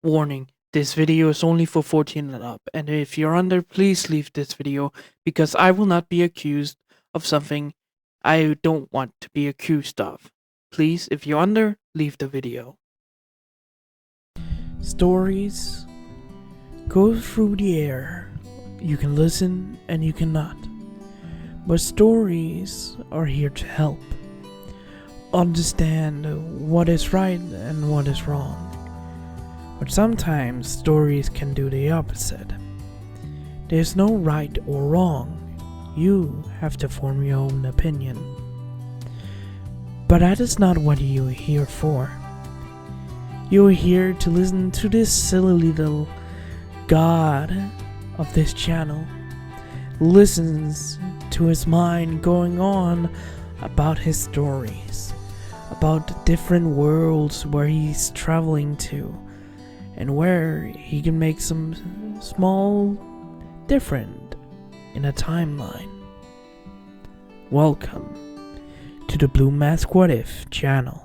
Warning, this video is only for 14 and up, and if you're under, please leave this video because I will not be accused of something I don't want to be accused of. Please, if you're under, leave the video. Stories go through the air. You can listen and you cannot. But stories are here to help. Understand what is right and what is wrong. But sometimes stories can do the opposite. There's no right or wrong. You have to form your own opinion. But that is not what you're here for. You're here to listen to this silly little god of this channel. Listens to his mind going on about his stories, about the different worlds where he's traveling to, and where he can make some small different in a timeline. Welcome to the Blue Mask What If channel.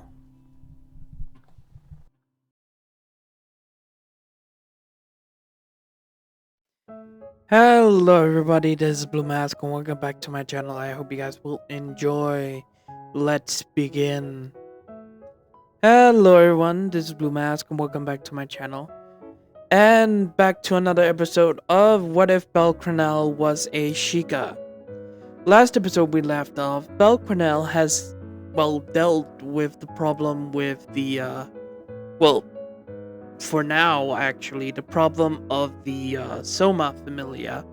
Hello everybody, this is Blue Mask and welcome back to my channel. I hope you guys will enjoy. Let's begin. Hello everyone, this is Blue Mask and welcome back to my channel. And back to another episode of What If Belle Cranel Was a Sheikah. Last episode we left off, Belle Cranel has, dealt with the problem with the, for now actually, the problem of the Soma Familia,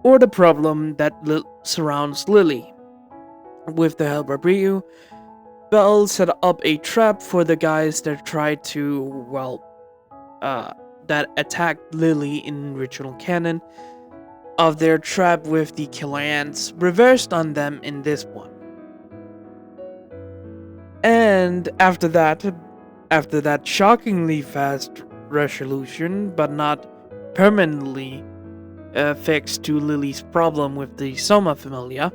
or the problem that surrounds Lily. With the help of Ryu, Belle set up a trap for the guys that tried to, that attacked Lily in original canon, of their trap with the killer ants, reversed on them in this one. And after that shockingly fast resolution, but not permanently fixed to Lily's problem with the Soma Familia,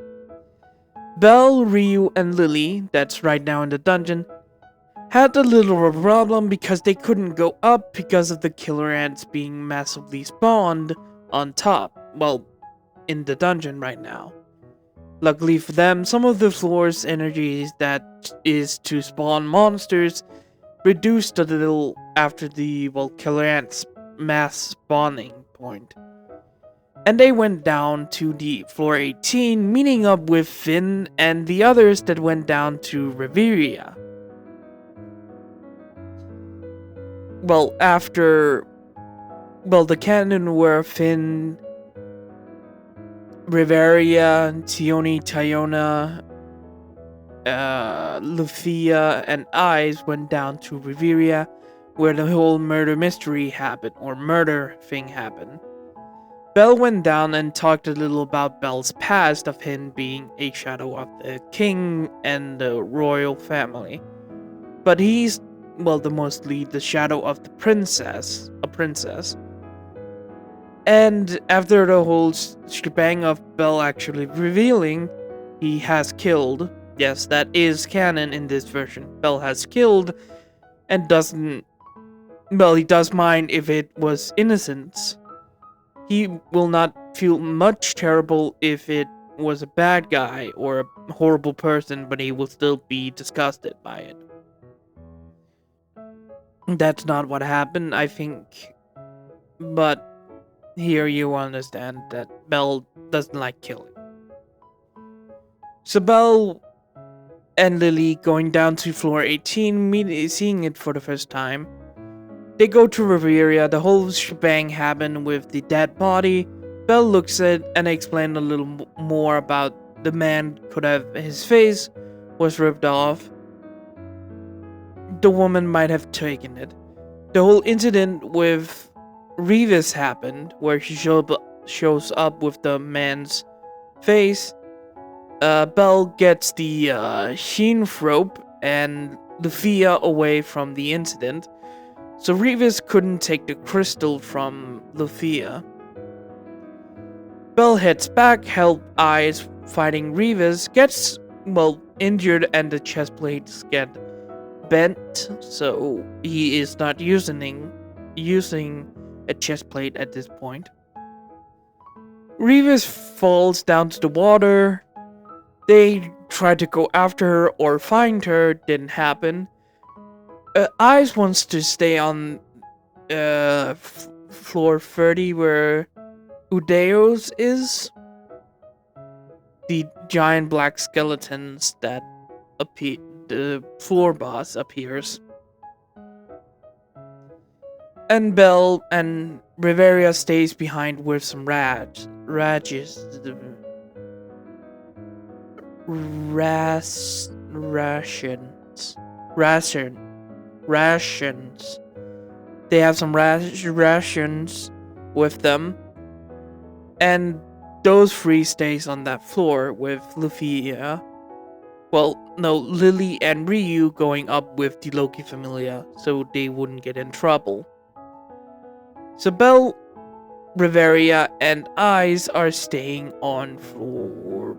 Belle, Ryu, and Lily, that's right now in the dungeon, had a little problem because they couldn't go up because of the killer ants being massively spawned on top, in the dungeon right now. Luckily for them, some of the floor's energies that is to spawn monsters reduced a little after the, killer ants mass spawning point. And they went down to the floor 18, meeting up with Finn and the others that went down to Riveria. The canon were Finn, Riveria, Tioni, Tyona, Lufia, and Eyes went down to Riveria, where the whole murder mystery happened, or murder thing happened. Belle went down and talked a little about Belle's past of him being a shadow of the king and the royal family. But he's, mostly the shadow of the princess, a princess. And after the whole shebang of Belle actually revealing he has killed, yes, that is canon in this version, Belle has killed and doesn't, he does mind if it was innocence. He will not feel much terrible if it was a bad guy or a horrible person, but he will still be disgusted by it. That's not what happened, I think. But here you understand that Belle doesn't like killing. So Belle and Lily going down to floor 18, seeing it for the first time. They go to Riveria, the whole shebang happened with the dead body. Belle looks at and explains a little more about the man could have his face was ripped off. The woman might have taken it. The whole incident with Revis happened, where she shows up with the man's face. Belle gets the sheen rope and Lufia away from the incident. So Revis couldn't take the crystal from Lufia. Belle heads back, help Eyes fighting Revis, gets, injured and the chest plates get bent, so he is not using using a chest plate at this point. Revis falls down to the water. They try to go after her or find her, didn't happen. Eyes wants to stay on floor 30 where Udeo's is. The giant black skeletons that appear. The floor boss appears. And Belle and Riveria stays behind with some rations. They have some rations with them. And those three stays on that floor with Lufia. Well, no, Lily and Ryu going up with the Loki Familia so they wouldn't get in trouble. So Belle, Riveria, and Eyes are staying on floor...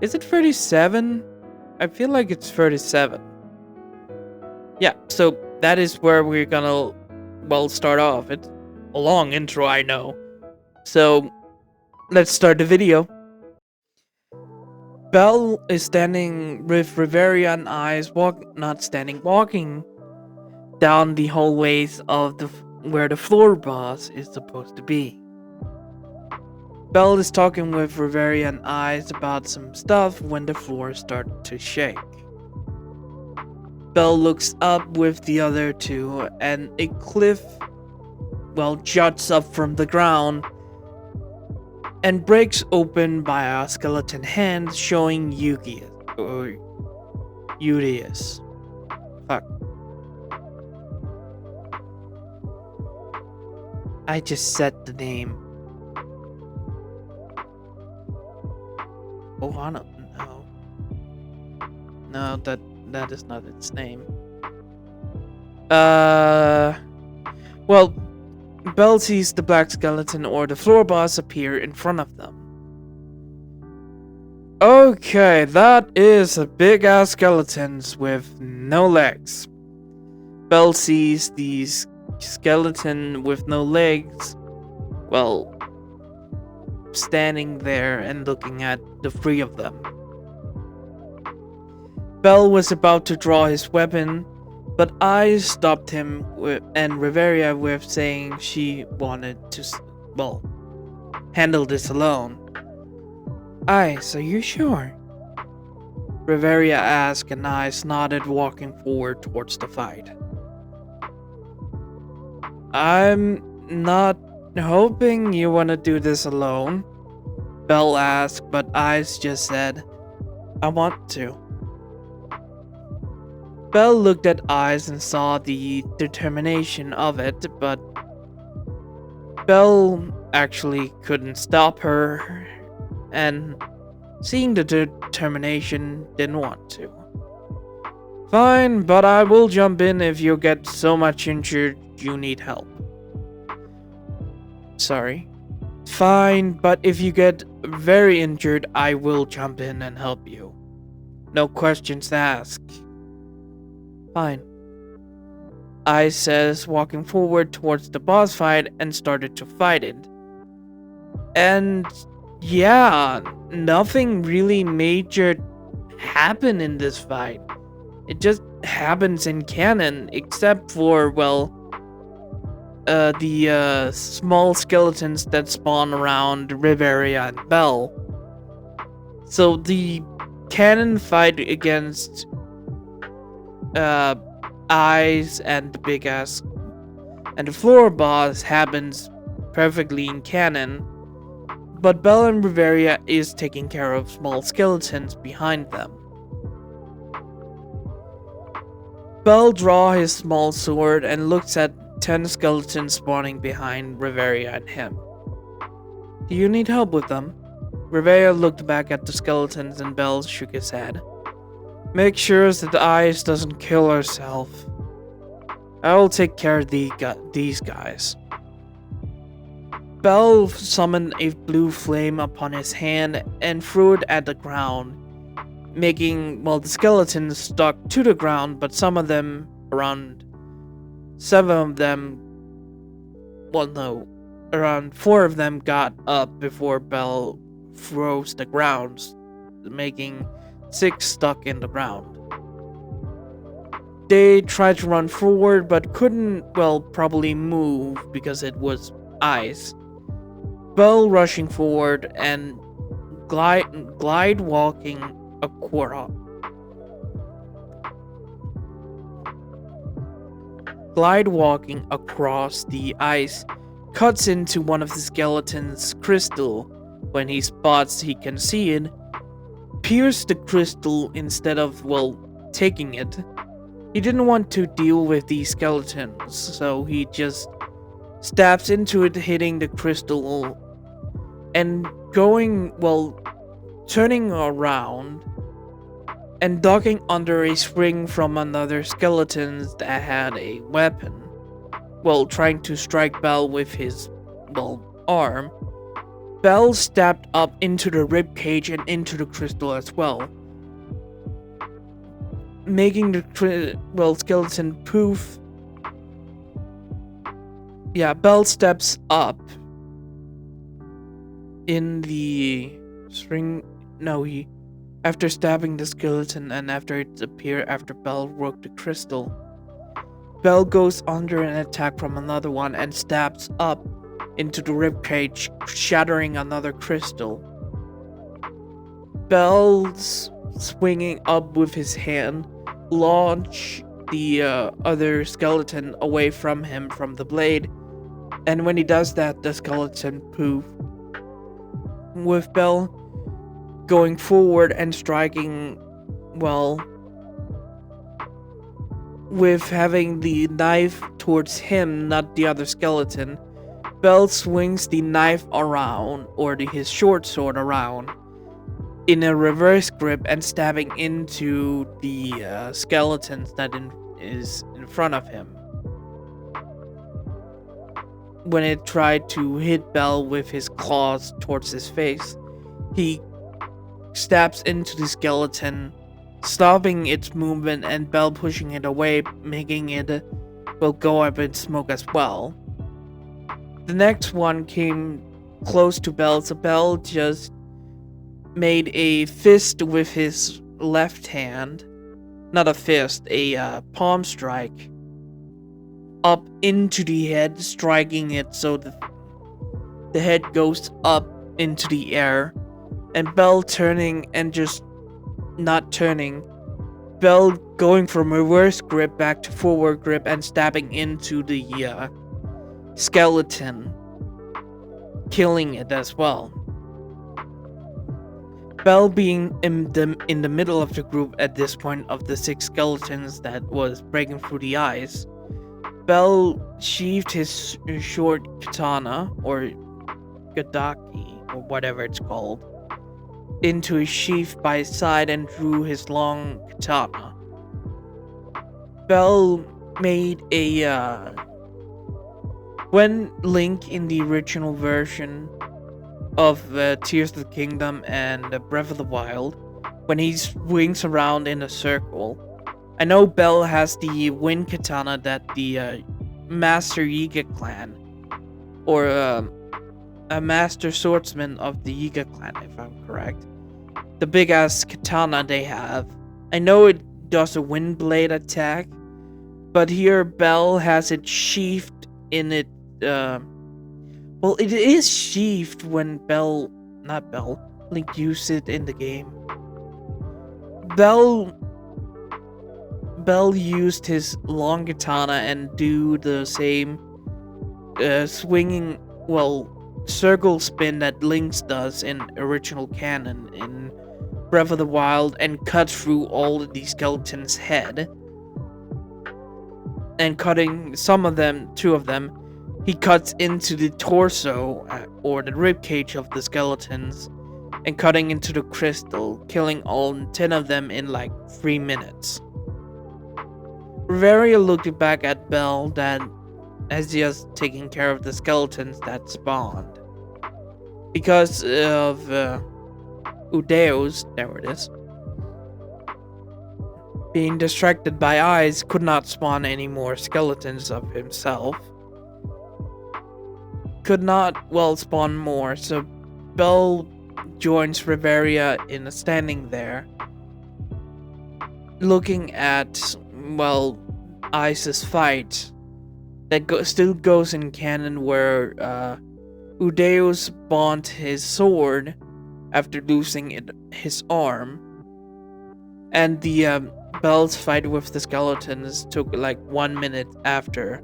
Is it 37? I feel like it's 37. Yeah, so that is where we're gonna, well, start off. It's a long intro, I know. So, let's start the video. Belle is standing with Riveria and Eyes walking down the hallways of where the floor boss is supposed to be. Belle is talking with Riveria and Eyes about some stuff when the floor started to shake. Belle looks up with the other two and a cliff, well, juts up from the ground and breaks open by a skeleton hand showing Udeus. Fuck. I just said the name. Oh, I don't know. No, that is not its name. Well, Belle sees the black skeleton or the floor boss appear in front of them. Okay, that is a big ass skeletons with no legs. Belle sees these skeleton with no legs, well, standing there and looking at the three of them. Belle was about to draw his weapon, but Eyes stopped him and Riveria with saying she wanted to, well, handle this alone. Eyes, are you sure? Riveria asked and Eyes nodded, walking forward towards the fight. I'm not hoping you want to do this alone, Belle asked, but Eyes just said, I want to. Belle looked at Eyes and saw the determination of it, but Belle actually couldn't stop her, and seeing the determination, didn't want to. Fine, but I will jump in if you get so much injured you need help. Sorry. Fine, but if you get very injured, I will jump in and help you. No questions asked. Fine. I says, walking forward towards the boss fight and started to fight it. And yeah, nothing really major happened in this fight. It just happens in canon, except for, well, the small skeletons that spawn around Riveria and Belle. So the canon fight against Eyes and the big ass and the floor boss happens perfectly in canon, but Belle and Riveria is taking care of small skeletons behind them. Belle draws his small sword and looks at 10 skeletons spawning behind Riveria and him. Do you need help with them? Riveria looked back at the skeletons and Belle shook his head. Make sure that Eyes doesn't kill herself. I will take care of these guys. Belle summoned a blue flame upon his hand and threw it at the ground, making, well, the skeletons stuck to the ground, but some of them, around 7 of them, well, no, around 4 of them got up before Belle froze the ground, making 6 stuck in the ground. They tried to run forward but couldn't, well, probably move because it was ice. Belle rushing forward and glide walking across. Glide walking across the ice cuts into one of the skeleton's crystal. When he spots he can see it, pierce the crystal instead of, well, taking it. He didn't want to deal with these skeletons, so he just stabs into it, hitting the crystal and going, well, turning around and ducking under a spring from another skeleton that had a weapon, well, trying to strike Belle with his, well, arm. Belle stabbed up into the ribcage and into the crystal as well, making the, well, skeleton poof. Yeah, Belle steps up in the string. No, after stabbing the skeleton and after it appeared after Belle broke the crystal, Belle goes under an attack from another one and stabs up into the ribcage, shattering another crystal. Belle's swinging up with his hand, launch the other skeleton away from him from the blade, and when he does that, the skeleton poof. With Belle going forward and striking, well, with having the knife towards him, not the other skeleton, Belle swings the knife around, or his short sword around, in a reverse grip and stabbing into the skeletons that is in front of him. When it tried to hit Belle with his claws towards his face, he stabs into the skeleton, stopping its movement and Belle pushing it away, making it, well, go up in smoke as well. The next one came close to Belle, so Belle just made a fist with his left hand. Not a fist, a palm strike. Up into the head, striking it so the head goes up into the air. And Belle turning and just not turning. Belle going from reverse grip back to forward grip and stabbing into the skeleton, killing it as well. Belle being in the middle of the group at this point of the 6 skeletons that was breaking through the ice, Belle sheathed his short katana, or gadaki, or whatever it's called, into his sheath by his side and drew his long katana. Belle made a when Link in the original version of Tears of the Kingdom and Breath of the Wild, when he swings around in a circle, I know Belle has the wind katana that the Master Yiga clan, or a Master Swordsman of the Yiga clan, if I'm correct, the big ass katana they have. I know it does a wind blade attack, but here Belle has it sheathed in it. Well, it is sheathed when Link used it in the game. Belle used his long katana and do the same swinging, well, circle spin that Link does in original canon in Breath of the Wild, and cut through all of the skeletons' head. And cutting some of them, 2 of them, he cuts into the torso or the ribcage of the skeletons and cutting into the crystal, killing all 10 of them in like 3 minutes. Riveria looked back at Belle that as just taking care of the skeletons that spawned. Because of Udeos, there it is, being distracted by eyes, could not spawn any more skeletons of himself. Could not, well, spawn more, so Belle joins Riveria in standing there, looking at, well, Ice's fight that still goes in canon where Udeus spawned his sword after losing his arm, and the Belle's fight with the skeletons took like 1 minute after,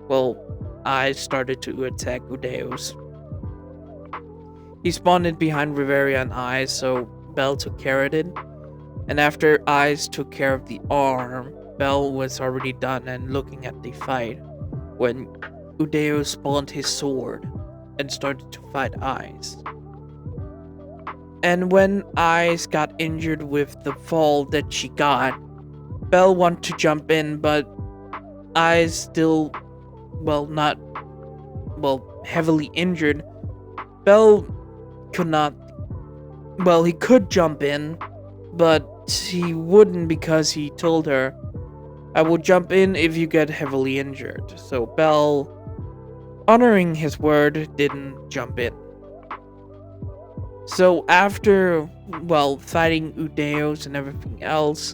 well, Ice started to attack Udeus. He spawned behind Riveria and Ice, so Belle took care of it, and after Ice took care of the arm, Belle was already done and looking at the fight when Udeus spawned his sword and started to fight Ice. And when Ice got injured with the fall that she got, Belle wanted to jump in, but Ice still, well, not, well, heavily injured. Belle could not, well, he could jump in, but he wouldn't because he told her, I will jump in if you get heavily injured. So Belle, honoring his word, didn't jump in. So after, well, fighting Udeus and everything else,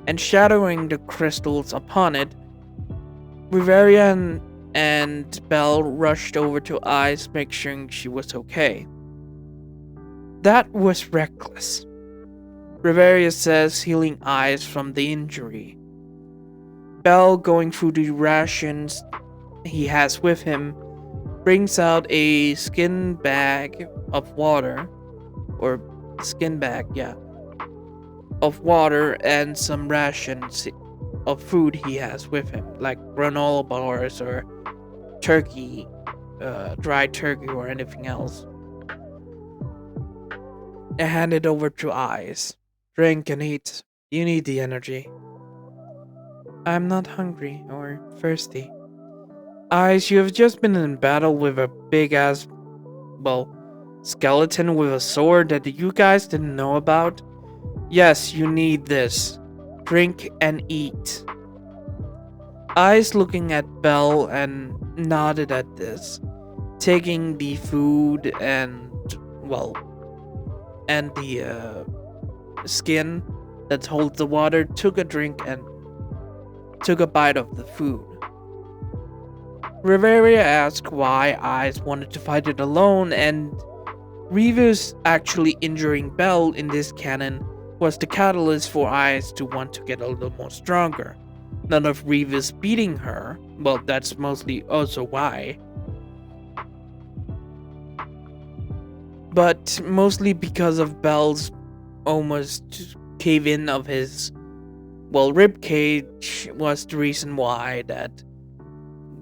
and shattering the crystals upon it, Riveria and Belle rushed over to Ice, making sure she was okay. That was reckless. Riveria says healing Ice from the injury. Belle, going through the rations he has with him, brings out a skin bag of water, or skin bag, yeah, of water and some rations of food he has with him, like granola bars or turkey, dried turkey or anything else. And hand it over to Ice. Drink and eat. You need the energy. I'm not hungry or thirsty. Ice, you have just been in battle with a big ass, well, skeleton with a sword that you guys didn't know about. Yes, you need this. Drink and eat. Ice looking at Belle and nodded at this, taking the food and, well, and the skin that holds the water, took a drink and took a bite of the food. Riveria asked why Ice wanted to fight it alone, and Revis actually injuring Belle in this canon was the catalyst for Ice to want to get a little more stronger. None of Revis beating her, well, that's mostly also why. But mostly because of Belle's almost cave-in of his, well, ribcage was the reason why that,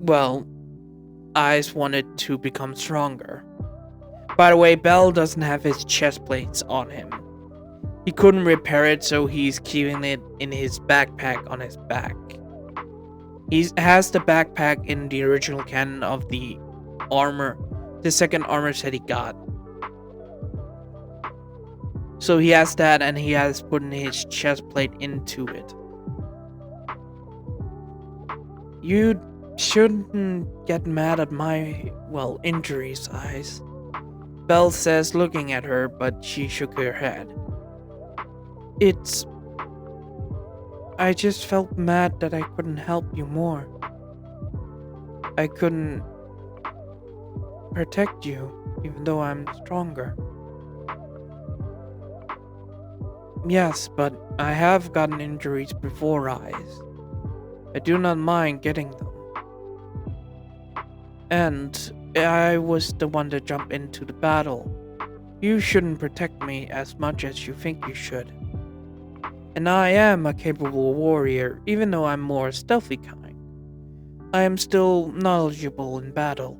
well, Ice wanted to become stronger. By the way, Belle doesn't have his chest plates on him. He couldn't repair it, so he's keeping it in his backpack on his back. He has the backpack in the original canon of the armor, the second armor set he got. So he has that, and he has put his chest plate into it. You shouldn't get mad at my, well, injuries, Ice. Belle says, looking at her, but she shook her head. I just felt mad that I couldn't help you more. I couldn't protect you, even though I'm stronger. Yes, but I have gotten injuries before, Ice. I do not mind getting them. And I was the one that jumped into the battle. You shouldn't protect me as much as you think you should. And I am a capable warrior, even though I'm more stealthy kind. I am still knowledgeable in battle.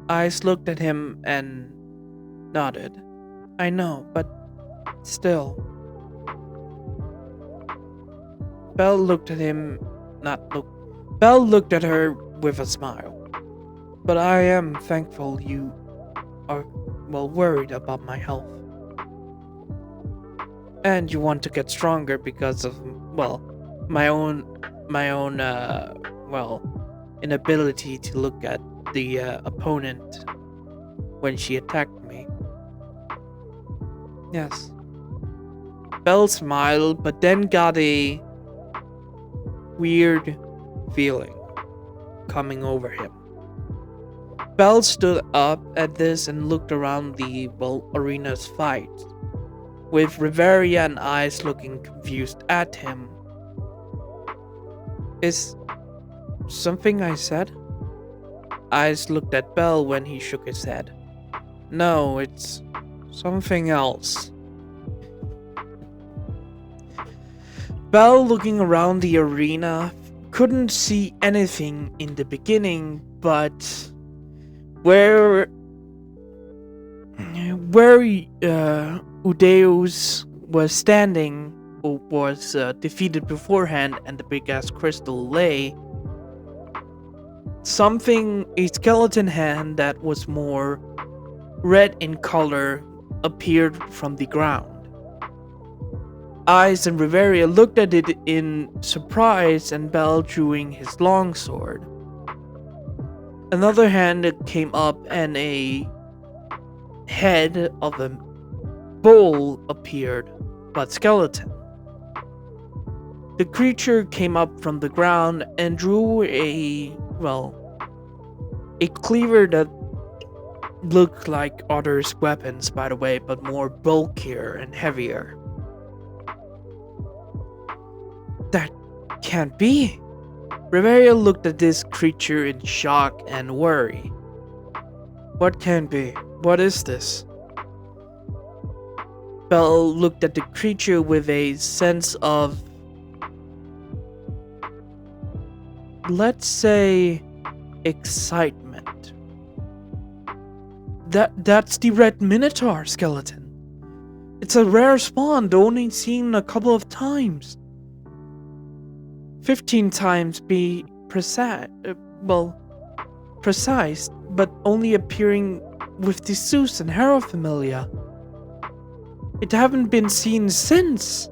Ice looked at him and nodded. I know, but still. Belle looked at him, Belle looked at her with a smile. But I am thankful you are, well, worried about my health. And you want to get stronger because of, well, my own, well, inability to look at the opponent when she attacked me. Yes. Bell smiled, but then got a weird feeling coming over him. Bell stood up at this and looked around the, well, arena's fight, with Riveria and Eyes looking confused at him. Is something I said? Eyes looked at Bell when he shook his head. No, it's something else. Bell, looking around the arena, couldn't see anything in the beginning, but where Udeus was standing, or was defeated beforehand, and the big ass crystal lay, a skeleton hand that was more red in color appeared from the ground. Eyes and Riveria looked at it in surprise, and Bell drawing his longsword. Another hand came up and a head of a bull appeared, but skeleton. The creature came up from the ground and drew a cleaver that looked like others' weapons, by the way, but more bulkier and heavier. That can't be. Riveria looked at this creature in shock and worry. What can be? What is this? Bell looked at the creature with a sense of, let's say, excitement. That's the red minotaur skeleton. It's a rare spawn, only seen a couple of times. 15 times be precise, but only appearing with the Zeus and Hera familia. It haven't been seen since.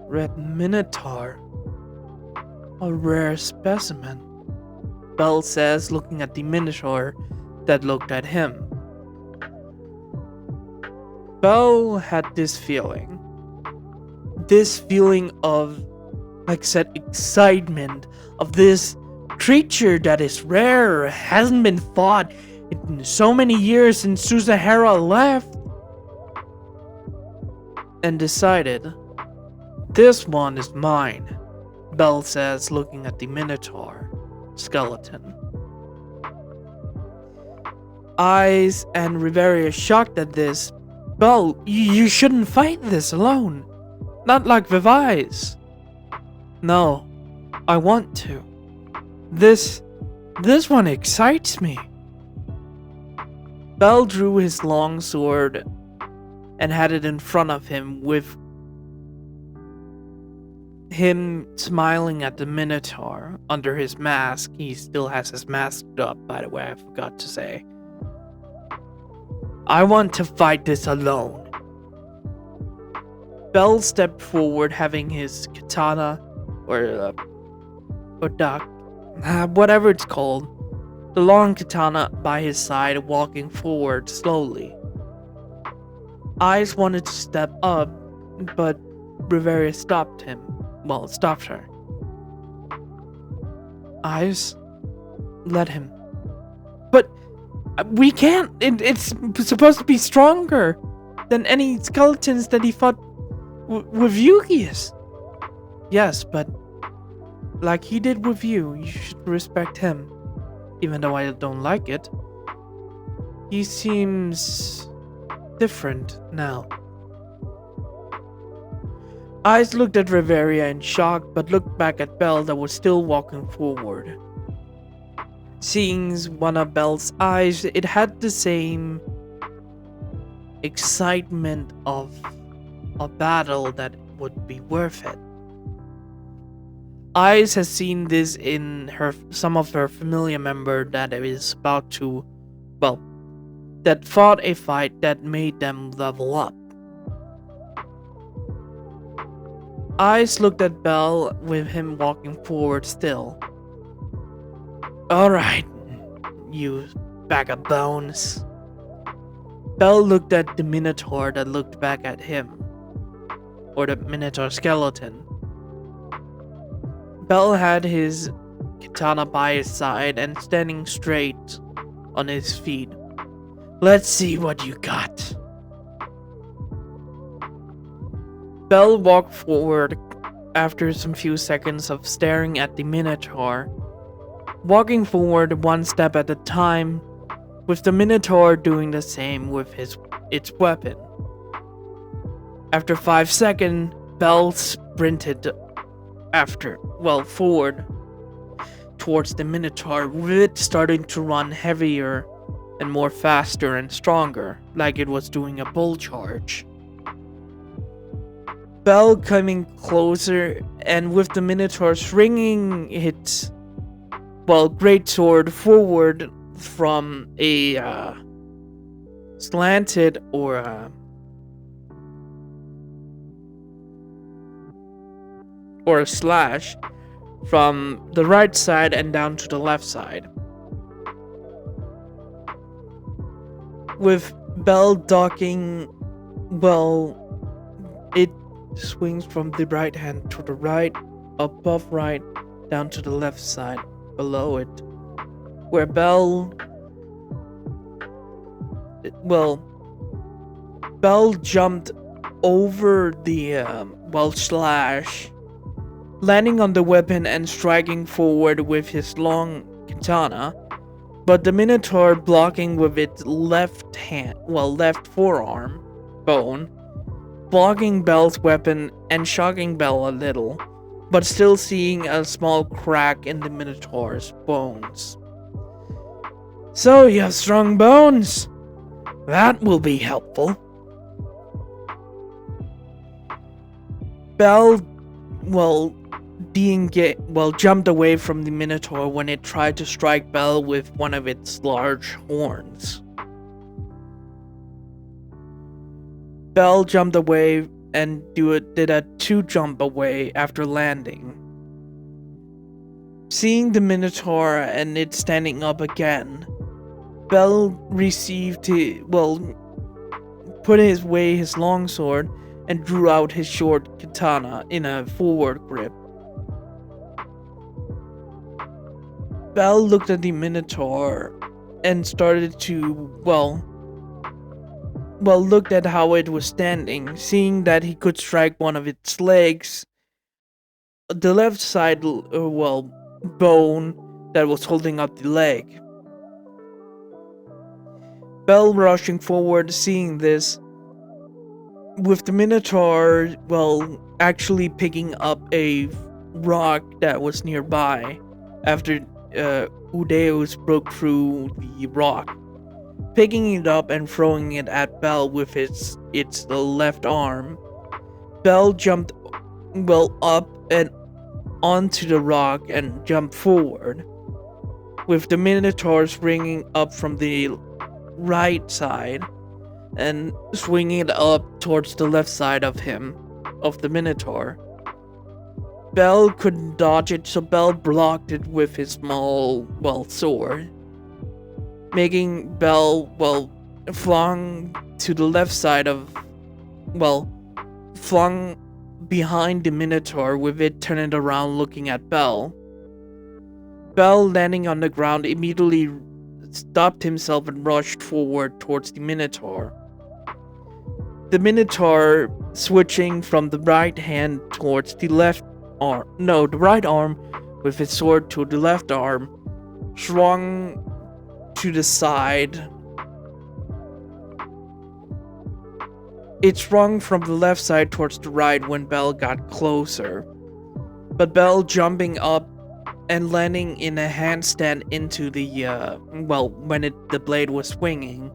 Red minotaur. A rare specimen, Bell says, looking at the minotaur that looked at him. Bell had this feeling of, like I said, excitement of this creature that is rare, hasn't been fought in so many years since Susahara left, and decided, this one is mine, Bell says, looking at the minotaur skeleton. Eyes and Riveria shocked at this. Bell, you shouldn't fight this alone. Not like with Eyes. No, I want to. This one excites me. Bell drew his long sword and had it in front of him, with him smiling at the minotaur under his mask. He still has his mask up, by the way, I forgot to say. I want to fight this alone. Bell stepped forward, having his katana, or duck, whatever it's called, the long katana by his side, walking forward slowly. Eyes wanted to step up, but Riveria stopped him. Well, stopped her. Eyes, let him. But we can't. It's supposed to be stronger than any skeletons that he fought with Yugius. Yes, but like he did with you should respect him. Even though I don't like it. He seems different now. Eyes looked at Riveria in shock, but looked back at Bell that was still walking forward. Seeing one of Bell's eyes, it had the same excitement of a battle that would be worth it. Eyes has seen this in some of her familiar member that is about to, that fought a fight that made them level up. Eyes looked at Bell with him walking forward still. Alright, you bag of bones. Bell looked at the Minotaur that looked back at him. Or the Minotaur skeleton. Bell had his katana by his side and standing straight on his feet. Let's see what you got. Bell walked forward after some few seconds of staring at the Minotaur, walking forward one step at a time, with the Minotaur doing the same with its weapon. After 5 seconds, Bell sprinted forward towards the Minotaur, with it starting to run heavier and more faster and stronger, like it was doing a bull charge. Bell coming closer, and with the Minotaur swinging its greatsword forward from a slanted or a slash from the right side and down to the left side. With Bell docking, it swings from the right hand to the right, above right, down to the left side, below it. Where Bell jumped over the slash, landing on the weapon and striking forward with his long katana, but the Minotaur blocking with its left forearm bone, blocking Bell's weapon and shocking Bell a little, but still seeing a small crack in the Minotaur's bones. So you have strong bones? That will be helpful. Bell, jumped away from the Minotaur when it tried to strike Bell with one of its large horns. Bell jumped away and did a 2 jump away after landing. Seeing the Minotaur and it standing up again, Bell put away his longsword and drew out his short katana in a forward grip. Bell looked at the Minotaur and started to, looked at how it was standing, seeing that he could strike one of its legs, the left side, bone that was holding up the leg. Bell rushing forward, seeing this, with the Minotaur, actually picking up a rock that was nearby after Udeus broke through the rock, picking it up and throwing it at Bell with its left arm. Bell jumped up and onto the rock and jumped forward, with the Minotaur springing up from the right side and swinging it up towards the left side of the Minotaur. Bell couldn't dodge it, so Bell blocked it with his small, sword, making Bell, flung to the left side flung behind the Minotaur, with it turning around looking at Bell. Bell, landing on the ground, immediately stopped himself and rushed forward towards the Minotaur. The Minotaur, switching from the right hand towards the the right arm with his sword to the left arm, swung to the side. It swung from the left side towards the right when Bell got closer, but Bell jumping up and landing in a handstand into the the blade was swinging,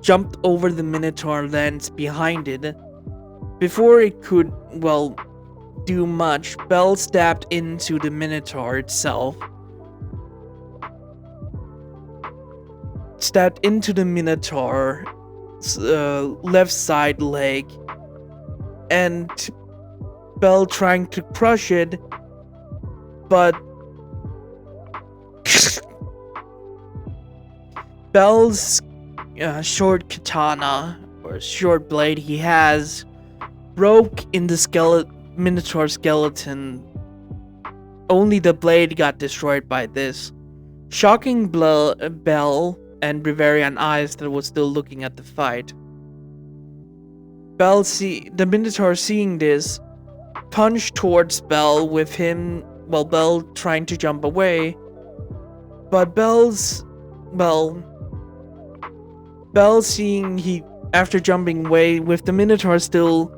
jumped over the Minotaur, lands behind it. Before it could, do much, Bell stabbed into the Minotaur itself. Stabbed into the Minotaur's left side leg, and Bell trying to crush it, but Bell's short katana, or short blade he has, broke in the Minotaur skeleton. Only the blade got destroyed by this, shocking Bell and Riverian eyes that was still looking at the fight. The Minotaur seeing this, punched towards Bell with him, while Bell trying to jump away, but Bell seeing after jumping away with the Minotaur still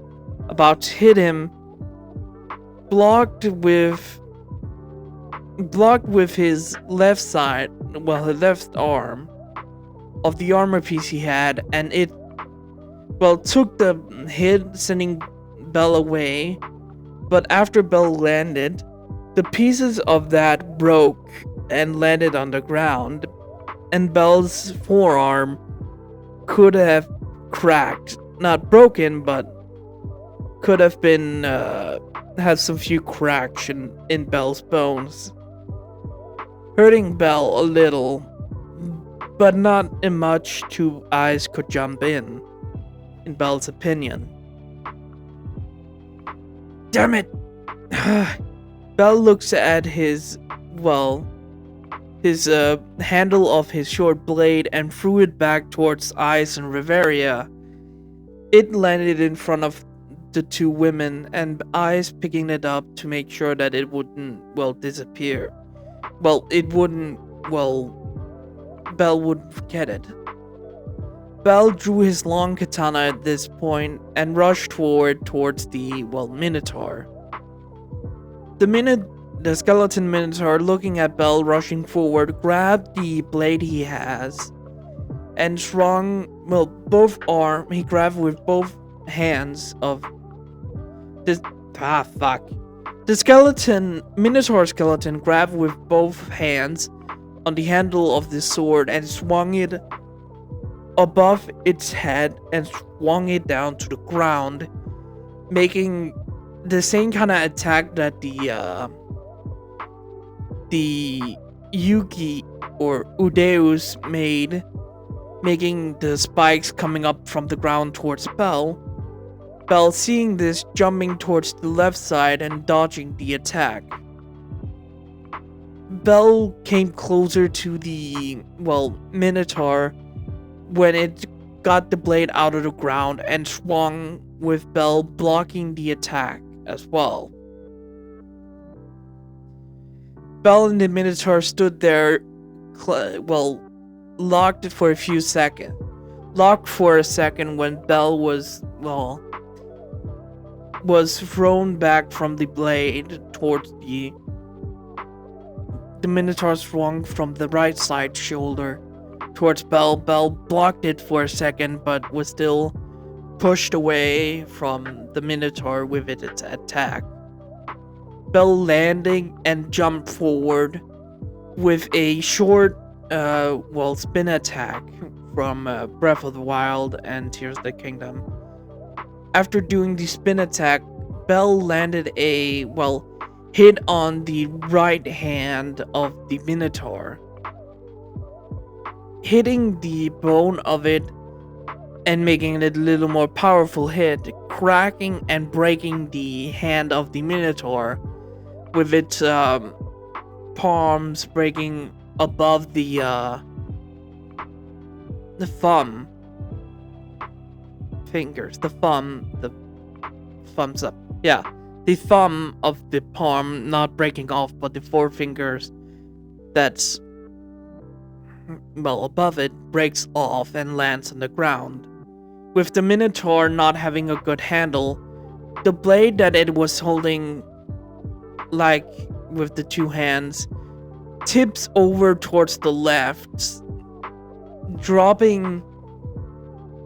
about to hit him, blocked with his left side, his left arm of the armor piece he had, and it took the hit, sending Bell away. But after Bell landed, the pieces of that broke and landed on the ground, and Bell's forearm could have cracked, not broken, but could have been had some few cracks in Bell's bones, hurting Bell a little, but not much two eyes could jump in Bell's opinion. Damn it! Bell looks at his handle of his short blade and threw it back towards Ice and Riveria. It landed in front of the two women, and Ice picking it up to make sure that it wouldn't, disappear. Bell wouldn't get it. Bell drew his long katana at this point and rushed forward towards the, Minotaur. The skeleton Minotaur, looking at Bell rushing forward, grabbed the blade he has and swung, he grabbed with both hands of this. The Minotaur skeleton grabbed with both hands on the handle of the sword and swung it above its head and swung it down to the ground, making the same kind of attack that the Yuki or Udeus made, making the spikes coming up from the ground towards Bell. Bell, seeing this, jumping towards the left side and dodging the attack. Bell came closer to the, Minotaur when it got the blade out of the ground and swung, with Bell blocking the attack as well. Bell and the Minotaur stood there, locked for a few seconds. Locked for a second when Bell was thrown back from the blade towards the Minotaur swung from the right side shoulder towards Bell. Bell blocked it for a second, but was still pushed away from the Minotaur with its attack. Bell landing and jumped forward with a short, spin attack from Breath of the Wild and Tears of the Kingdom. After doing the spin attack, Bell landed hit on the right hand of the Minotaur, hitting the bone of it and making it a little more powerful hit, cracking and breaking the hand of the Minotaur, with its palms breaking above the thumb fingers, the thumbs up, the thumb of the palm not breaking off, but the four fingers that's above it breaks off and lands on the ground. With the Minotaur not having a good handle, the blade that it was holding, with the two hands, tips over towards the left, dropping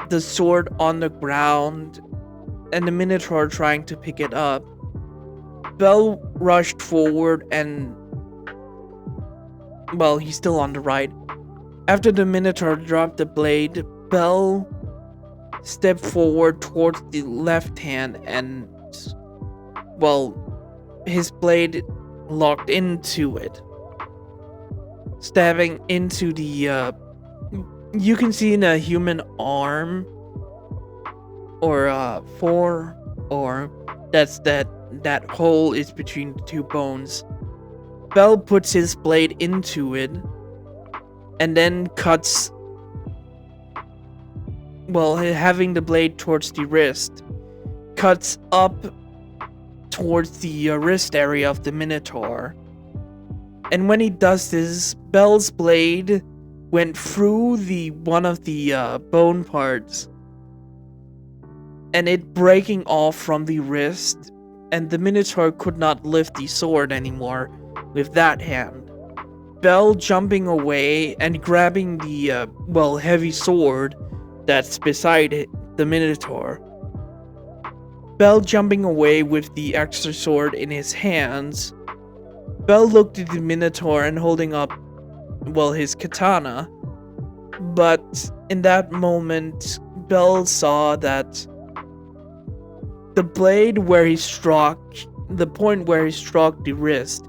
the sword on the ground, and the Minotaur trying to pick it up. Bell rushed forward and, he's still on the right. After the Minotaur dropped the blade, Bell stepped forward towards the left hand and, well, his blade locked into it, stabbing into the, you can see in a human arm, or forearm, that hole is between the two bones. Bell puts his blade into it, and then cuts, well, having the blade towards the wrist, cuts up towards the wrist area of the Minotaur. And when he does this, Bell's blade went through one of the bone parts, and it breaking off from the wrist, and the Minotaur could not lift the sword anymore with that hand. Bell jumping away and grabbing the, heavy sword that's beside it, the Minotaur. Bell jumping away with the extra sword in his hands. Bell looked at the Minotaur and holding up, his katana. But in that moment, Bell saw that the blade where he struck, the point where he struck the wrist,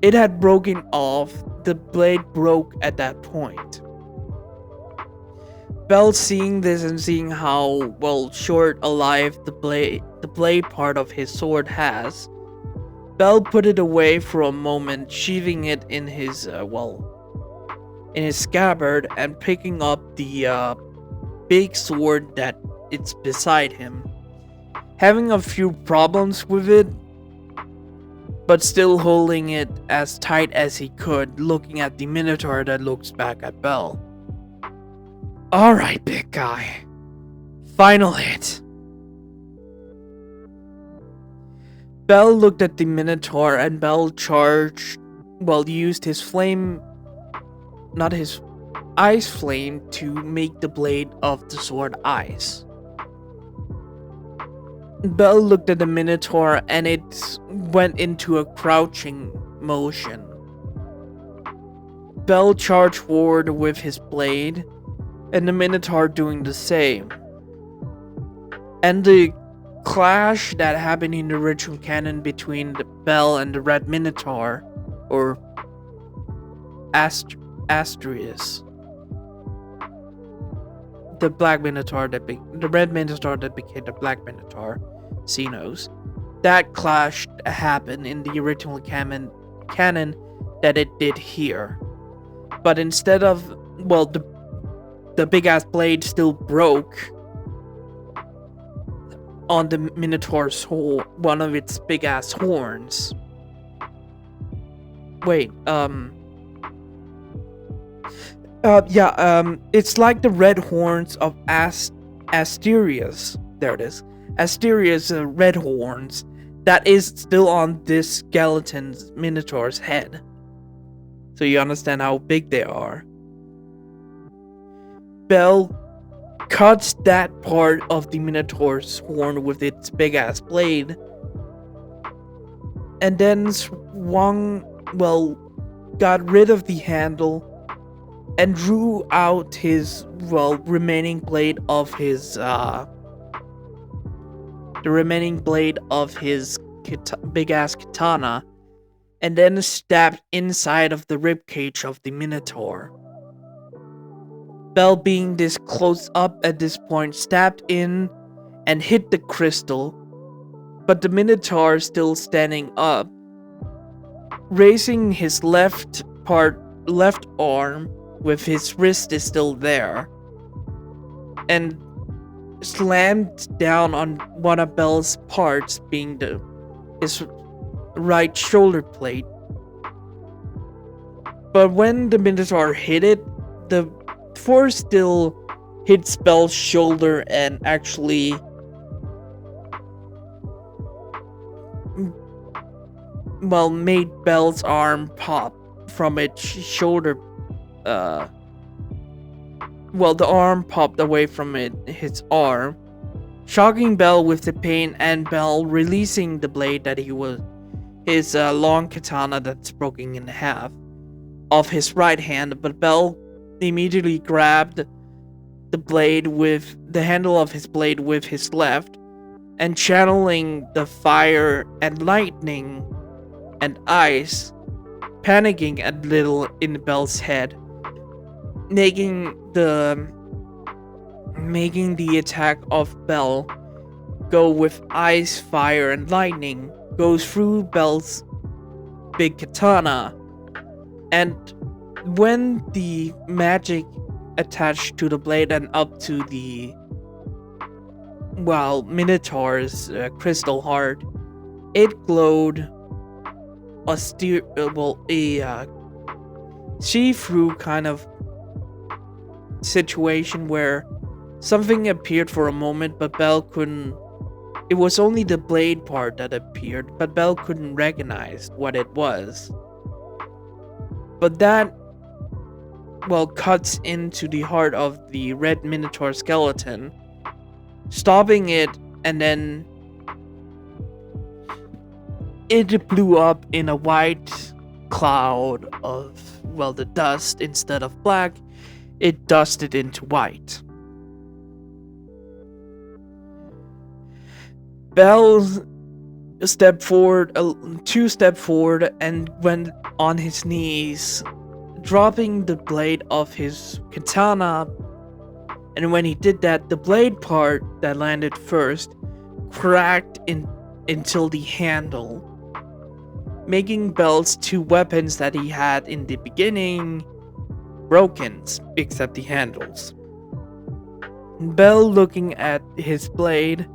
it had broken off. The blade broke at that point. Bell seeing this and seeing how, short alive the blade part of his sword has, Bell put it away for a moment, sheathing it in his, in his scabbard, and picking up the, big sword that it's beside him. Having a few problems with it, but still holding it as tight as he could, looking at the Minotaur that looks back at Bell. Alright, big guy. Final hit. Bell looked at the Minotaur, and Bell used his flame, not his ice flame, to make the blade of the sword ice. Bell looked at the Minotaur, and it went into a crouching motion. Bell charged forward with his blade, and the Minotaur doing the same. And the clash that happened in the original canon between the Bell and the Red Minotaur, or Asterius, the Black Minotaur the Red Minotaur that became the Black Minotaur, Xenos. That clash happened in the original canon that it did here. But instead of, the big ass blade still broke on the Minotaur's one of its big ass horns. It's like the red horns of Asterius. There it is. Asterius' red horns that is still on this skeleton's Minotaur's head. So you understand how big they are. Bell cuts that part of the Minotaur's horn with its big ass blade, and then got rid of the handle and drew out his, remaining blade of his, big ass katana, and then stabbed inside of the ribcage of the Minotaur. Bell, being this close up at this point, stabbed in and hit the crystal, but the Minotaur still standing up, raising his left arm with his wrist is still there, and slammed down on one of Bell's parts, being his right shoulder plate. But when the Minotaur hit it, the force still hits Bell's shoulder and actually made Bell's arm pop from its shoulder. The arm popped away from his arm, shocking Bell with the pain, and Bell releasing the blade that his long katana that's broken in half, of his right hand. But Bell immediately grabbed the handle of his blade with his left, and channeling the fire and lightning and ice, panicking a little in Belle's head, making the attack of Belle go with ice, fire, and lightning, goes through Belle's big katana, and when the magic attached to the blade and up to the Minotaur's crystal heart, it glowed a see-through kind of situation where something appeared for a moment, but Belle couldn't. It was only the blade part that appeared, but Belle couldn't recognize what it was. But that, cuts into the heart of the red Minotaur skeleton, stopping it, and then it blew up in a white cloud of, the dust. Instead of black, it dusted into white. Belle stepped forward, 2 steps forward, and went on his knees, dropping the blade of his katana. And when he did that, the blade part that landed first cracked until the handle, making Belle's 2 weapons that he had in the beginning broken, except the handles. Belle, looking at his blade,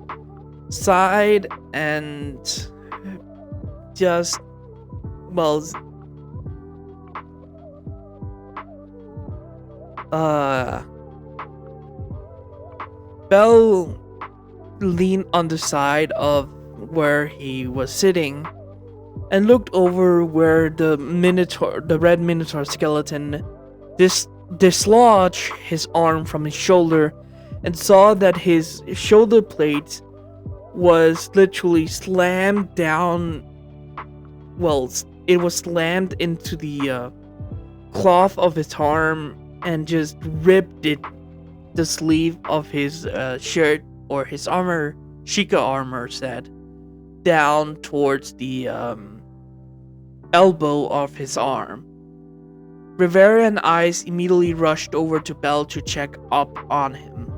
sighed and just, Belle leaned on the side of where he was sitting and looked over where the red Minotaur skeleton dislodged his arm from his shoulder, and saw that his shoulder plate was literally slammed down. It was slammed into the cloth of his arm and just ripped the sleeve of his shirt, or his armor, Sheikah armor said, down towards the elbow of his arm. Rivera and Ice immediately rushed over to Belle to check up on him.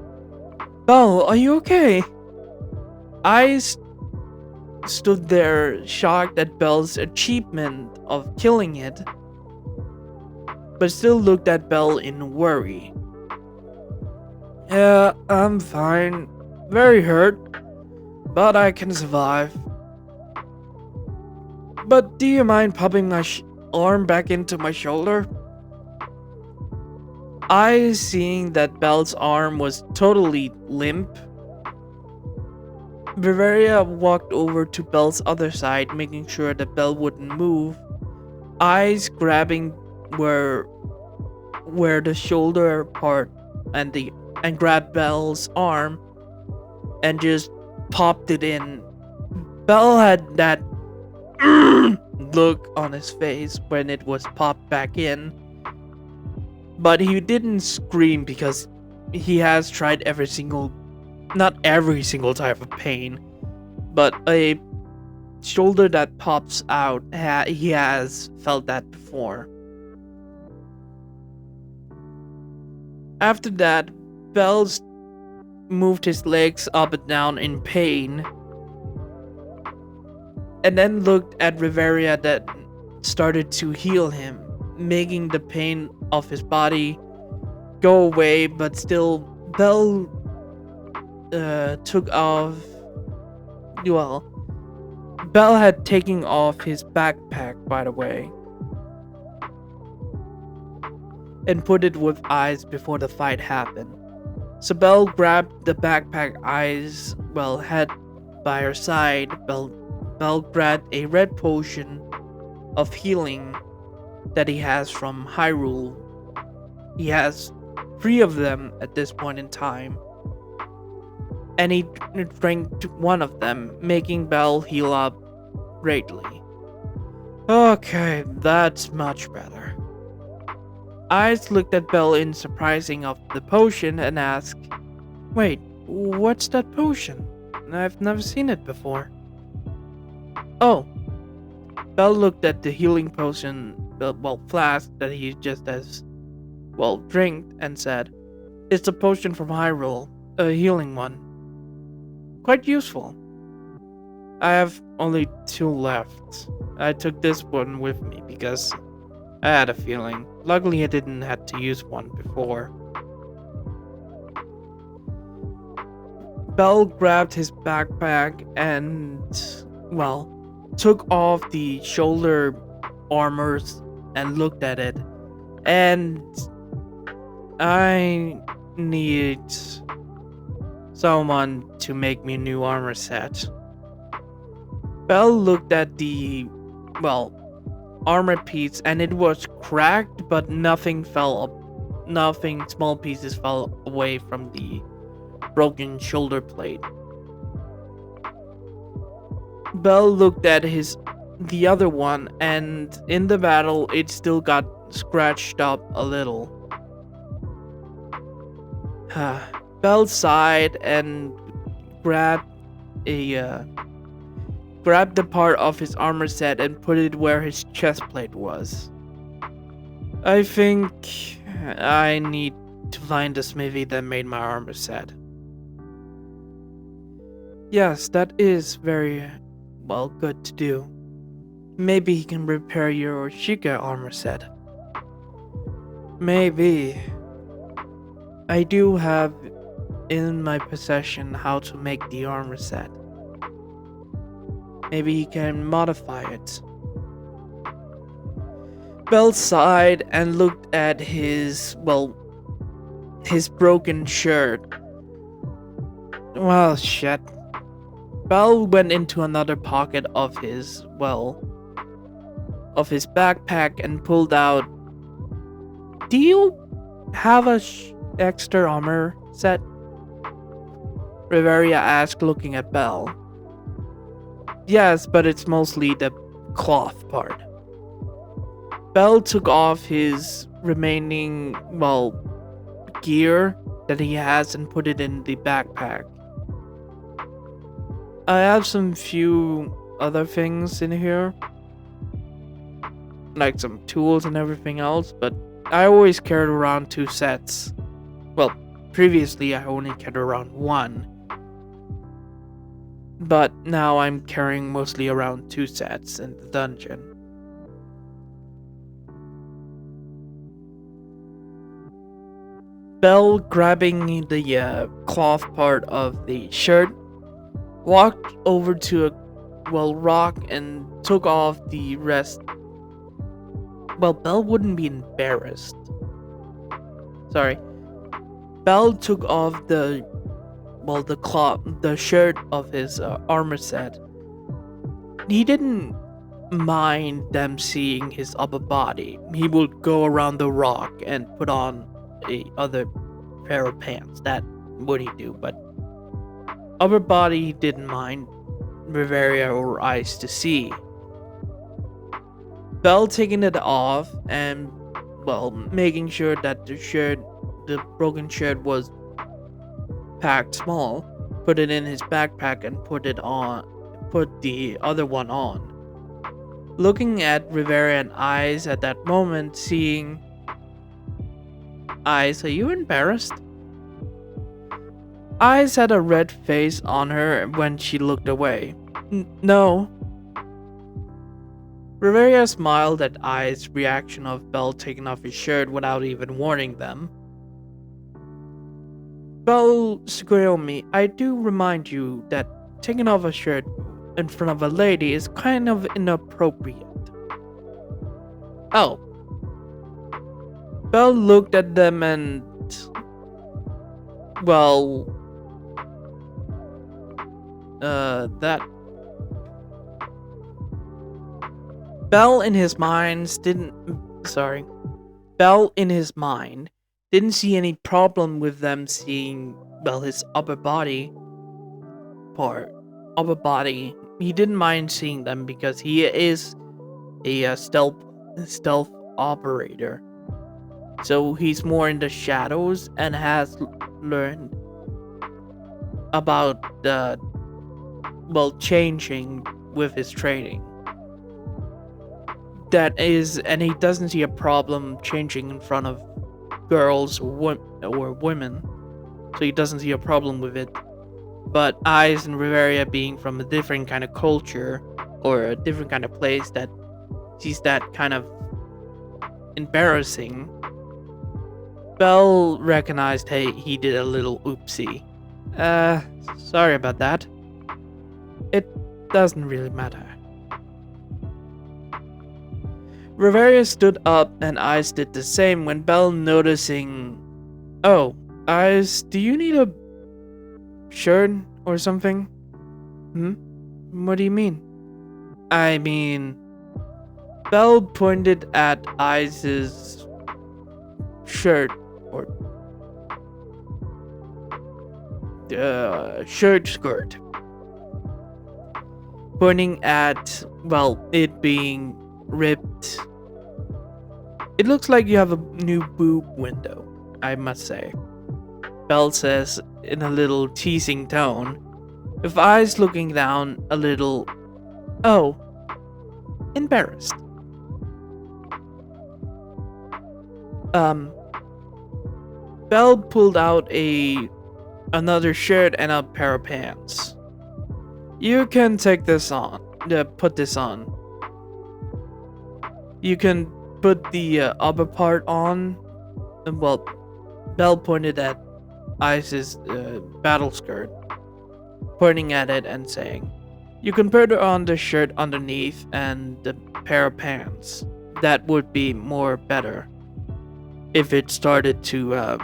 "Belle, are you okay?" Ice stood there, shocked at Belle's achievement of killing it, but still looked at Belle in worry. "Yeah, I'm fine. Very hurt, but I can survive. But do you mind popping my arm back into my shoulder?" I, seeing that Belle's arm was totally limp, Bavaria walked over to Belle's other side, making sure that Belle wouldn't move, eyes grabbing where the shoulder part and grabbed Belle's arm and just popped it in. Belle had that look on his face when it was popped back in, but he didn't scream because he has tried not every single type of pain, but a shoulder that pops out, he has felt that before. After that, Belle moved his legs up and down in pain, and then looked at Rivera that started to heal him, making the pain of his body go away, but still Belle took off. Belle had taken off his backpack, by the way, and put it with Eyes before the fight happened. So Belle grabbed the backpack Eyes had by her side. Belle grabbed a red potion of healing that he has from Hyrule. He has 3 of them at this point in time, and he drank one of them, making Belle heal up greatly. "Okay, that's much better." Eyes looked at Belle in surprising of the potion and asked, "Wait, what's that potion?" I've never seen it before. Oh, Bell looked at the healing potion, flask that he just as drank and said, "It's a potion from Hyrule, a healing one. Quite useful. I have only 2 left. I took this one with me because I had a feeling. Luckily I didn't have to use one before." Bell grabbed his backpack and, took off the shoulder armors and looked at it. And I need someone to make me a new armor set. Bell looked at the, armor piece and it was cracked, but nothing small pieces fell away from the broken shoulder blade. Bell looked at the other one, and in the battle it still got scratched up a little. Bell sighed and grabbed the part of his armor set and put it where his chest plate was. I think I need to find the smithy that made my armor set. Yes, that is very, good to do. Maybe he can repair your Sheikah armor set. Maybe. I do have in my possession how to make the armor set. Maybe he can modify it. Bell sighed and looked at his broken shirt. Well, shit. Bell went into another pocket of his backpack and pulled out. Do you have a extra armor set? Riveria asked, looking at Bell. Yes, but it's mostly the cloth part. Bell took off his remaining, gear that he has and put it in the backpack. I have some few other things in here, like some tools and everything else, but I always carried around 2 sets. Well, previously I only carried around 1, but now I'm carrying mostly around 2 sets in the dungeon. Bell, grabbing the cloth part of the shirt, walked over to a rock and took off the rest. Bell wouldn't be embarrassed. Sorry. Bell took off the shirt of his armor set. He didn't mind them seeing his upper body. He would go around the rock and put on a other pair of pants. That would he do, but upper body he didn't mind Riveria or Ice to see. Bell taking it off and making sure that the broken shirt was packed small, put it in his backpack and put the other one on. Looking at Riveria and Eyes at that moment, seeing Eyes, are you embarrassed? Eyes had a red face on her when she looked away. No. Riveria smiled at Eyes' reaction of Bell taking off his shirt without even warning them. Bell, Sukuyomi, I do remind you that taking off a shirt in front of a lady is kind of inappropriate. Oh. Bell looked at them and that Bell in his mind didn't see any problem with them seeing his upper body. He didn't mind seeing them because he is a stealth operator. So he's more in the shadows and has learned about changing with his training. And he doesn't see a problem changing in front of girls or women, so he doesn't see a problem with it. But Eyes and Riveria being from a different kind of culture or a different kind of place that sees that kind of embarrassing, Belle recognized, hey, he did a little oopsie. Sorry about that. It doesn't really matter. Riveria stood up and Eyes did the same when Belle noticing, oh, Eyes, do you need a shirt or something? What do you mean? I mean, Belle pointed at Eyes' shirt or shirt skirt, pointing at, it being ripped. It looks like you have a new boob window, I must say. Belle says in a little teasing tone, with Eyes looking down a little, embarrassed. Belle pulled out another shirt and a pair of pants. You can take this on. Put this on. You can put the upper part on. Belle pointed at Ice's battle skirt, pointing at it and saying, you can put on the shirt underneath and the pair of pants. That would be more better if it started to,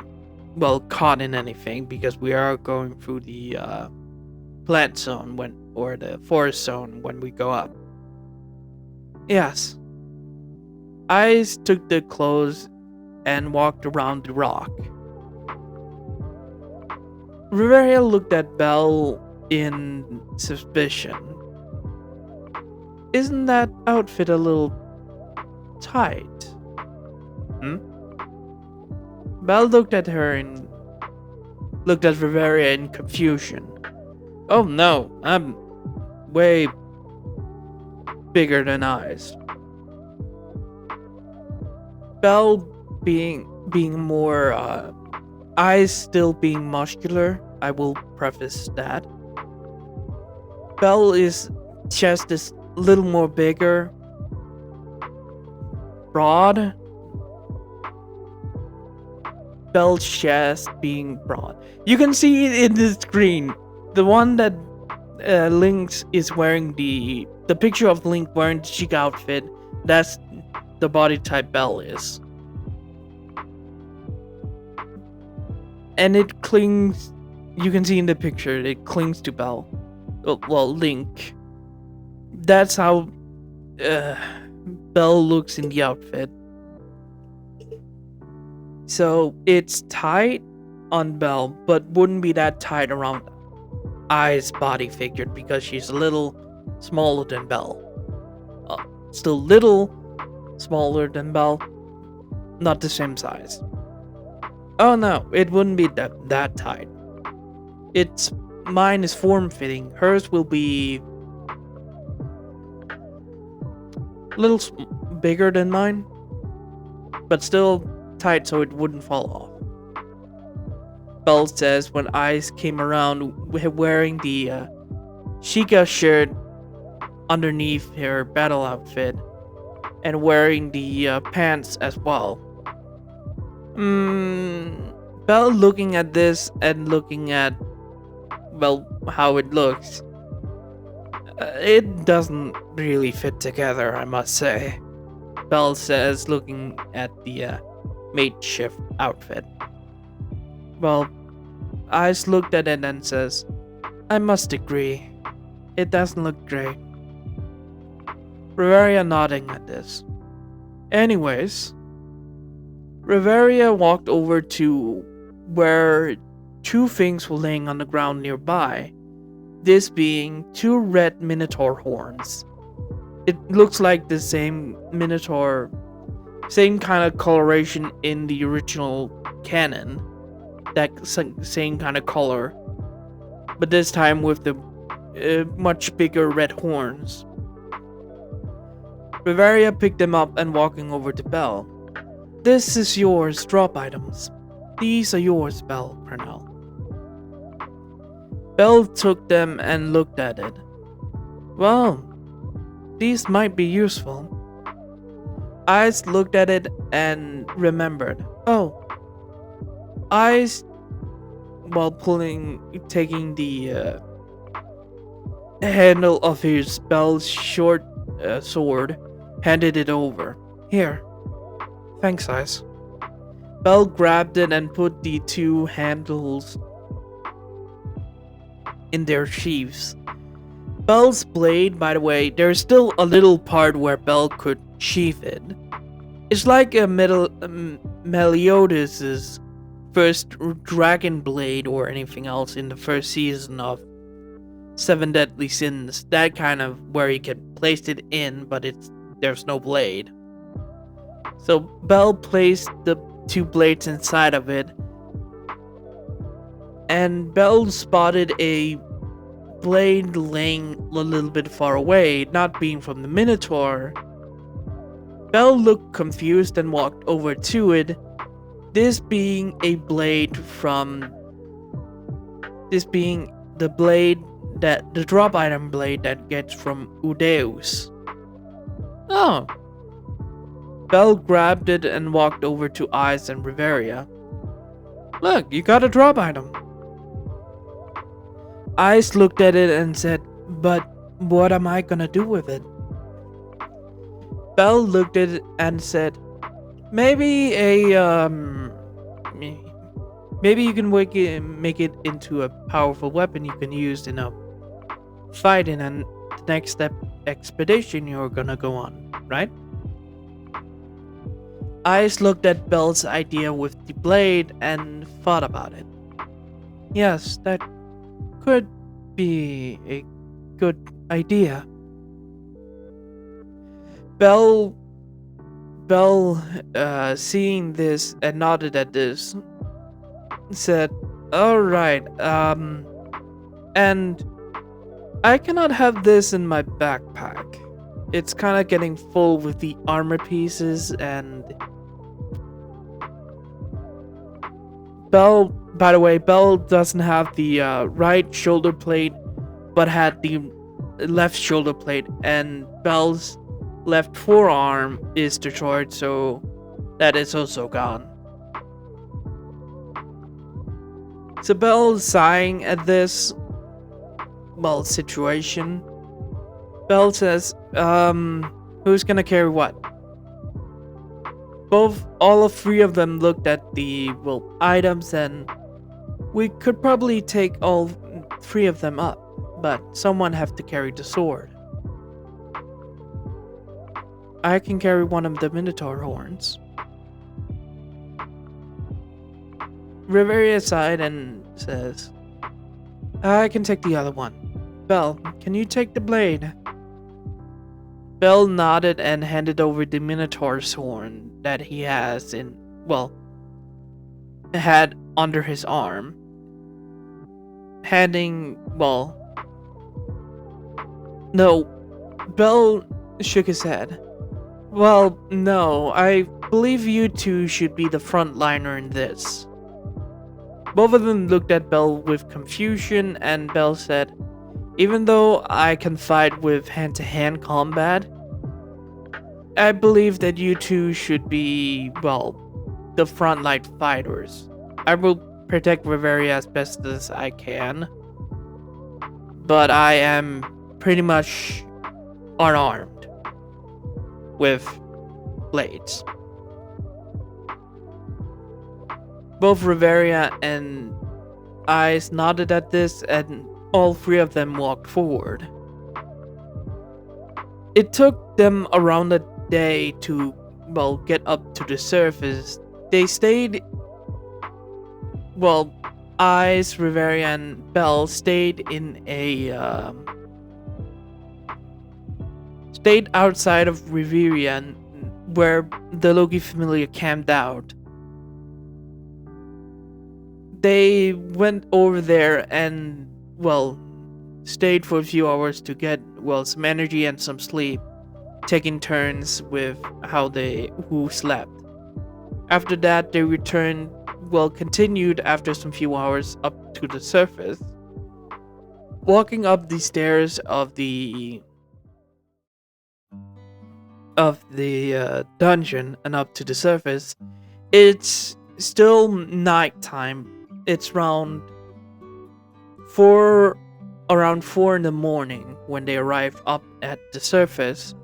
caught in anything, because we are going through the plant zone or the forest zone when we go up. Yes. Eyes took the clothes and walked around the rock. Riveria looked at Belle in suspicion. Isn't that outfit a little tight? Belle looked at Riveria in confusion. Oh no, I'm way bigger than Eyes. Belle being more Eyes still being muscular, I will preface that. Belle's chest is a little more bigger, broad. Belle's chest being broad. You can see it in the screen. The one that Link is wearing, the picture of Link wearing the Sheikah outfit, that's the body type Belle is. And it clings, you can see in the picture, it clings to Belle. Link. That's how Belle looks in the outfit. So it's tight on Belle, but wouldn't be that tight around Eyes' body figure because she's a little smaller than Belle. Still little smaller than Belle, not the same size. Oh no, it wouldn't be that tight. Mine is form-fitting. Hers will be a little bigger than mine, but still tight so it wouldn't fall off. Belle says when Eyes came around wearing the Sheikah shirt underneath her battle outfit and wearing the pants as well. Belle looking at this and looking at how it looks, it doesn't really fit together, I must say. Belle says, looking at the makeshift outfit. Eyes looked at it and says, I must agree, it doesn't look great. Riveria nodding at this. Anyways, Riveria walked over to where two things were laying on the ground nearby, this being two red minotaur horns. It looks like the same minotaur, same kind of coloration in the original canon, that same kind of color, but this time with the much bigger red horns. Bavaria picked them up and walking over to Belle. This is yours, drop items. These are yours, Belle, cranel. Belle took them and looked at it. Well, these might be useful. Eyes looked at it and remembered. Oh. Eyes, while taking the handle of his Belle's short sword, handed it over. Here. Thanks, Eyes. Belle grabbed it and put the two handles in their sheaths. Belle's blade, by the way, there's still a little part where Belle could sheath it. It's like a Meliodas' first dragon blade or anything else in the first season of Seven Deadly Sins. That kind of where you can place it in, but there's no blade. So Belle placed the two blades inside of it, and Belle spotted a blade laying a little bit far away, not being from the Minotaur. Belle looked confused and walked over to it, this being the drop item blade that gets from Udeus. Oh. Belle grabbed it and walked over to Eyes and Riveria. Look, you got a drop item. Eyes looked at it and said, but what am I gonna do with it? Belle looked at it and said, maybe you can make it into a powerful weapon you can use in a fight in the next step expedition you're gonna go on, right? Eyes looked at Belle's idea with the blade and thought about it. Yes, that could be a good idea. Belle, seeing this and nodded at this, said, alright, and I cannot have this in my backpack. It's kind of getting full with the armor pieces, and Belle, by the way, Belle doesn't have the right shoulder plate, but had the left shoulder plate, and Belle's left forearm is destroyed, so that is also gone. So Belle sighing at this, situation. Belle says, who's gonna carry what? All three of them looked at the, items, and we could probably take all three of them up, but someone have to carry the sword. I can carry one of the Minotaur horns. Riveria sighed and says, I can take the other one. Belle, can you take the blade? Belle nodded and handed over the Minotaur's horn that he has had under his arm. No, Belle shook his head. Well, no, I believe you two should be the frontliner in this. Both of them looked at Belle with confusion, and Belle said, even though I can fight with hand-to-hand combat, I believe that you two should be, the frontline fighters. I will protect Riveria as best as I can, but I am pretty much unarmed with blades. Both Riveria and Eyes nodded at this, and all three of them walked forward. It took them around a day to, get up to the surface. They stayed, Eyes, Riveria, and Belle stayed in stayed outside of Riveria, where the Loki familiar camped out. They went over there and, stayed for a few hours to get, well, some energy and some sleep, taking turns with who slept. After that, they continued after some few hours up to the surface. Walking up the stairs of the dungeon and up to the surface, it's still nighttime. It's around 4 in the morning when they arrive up at the surface,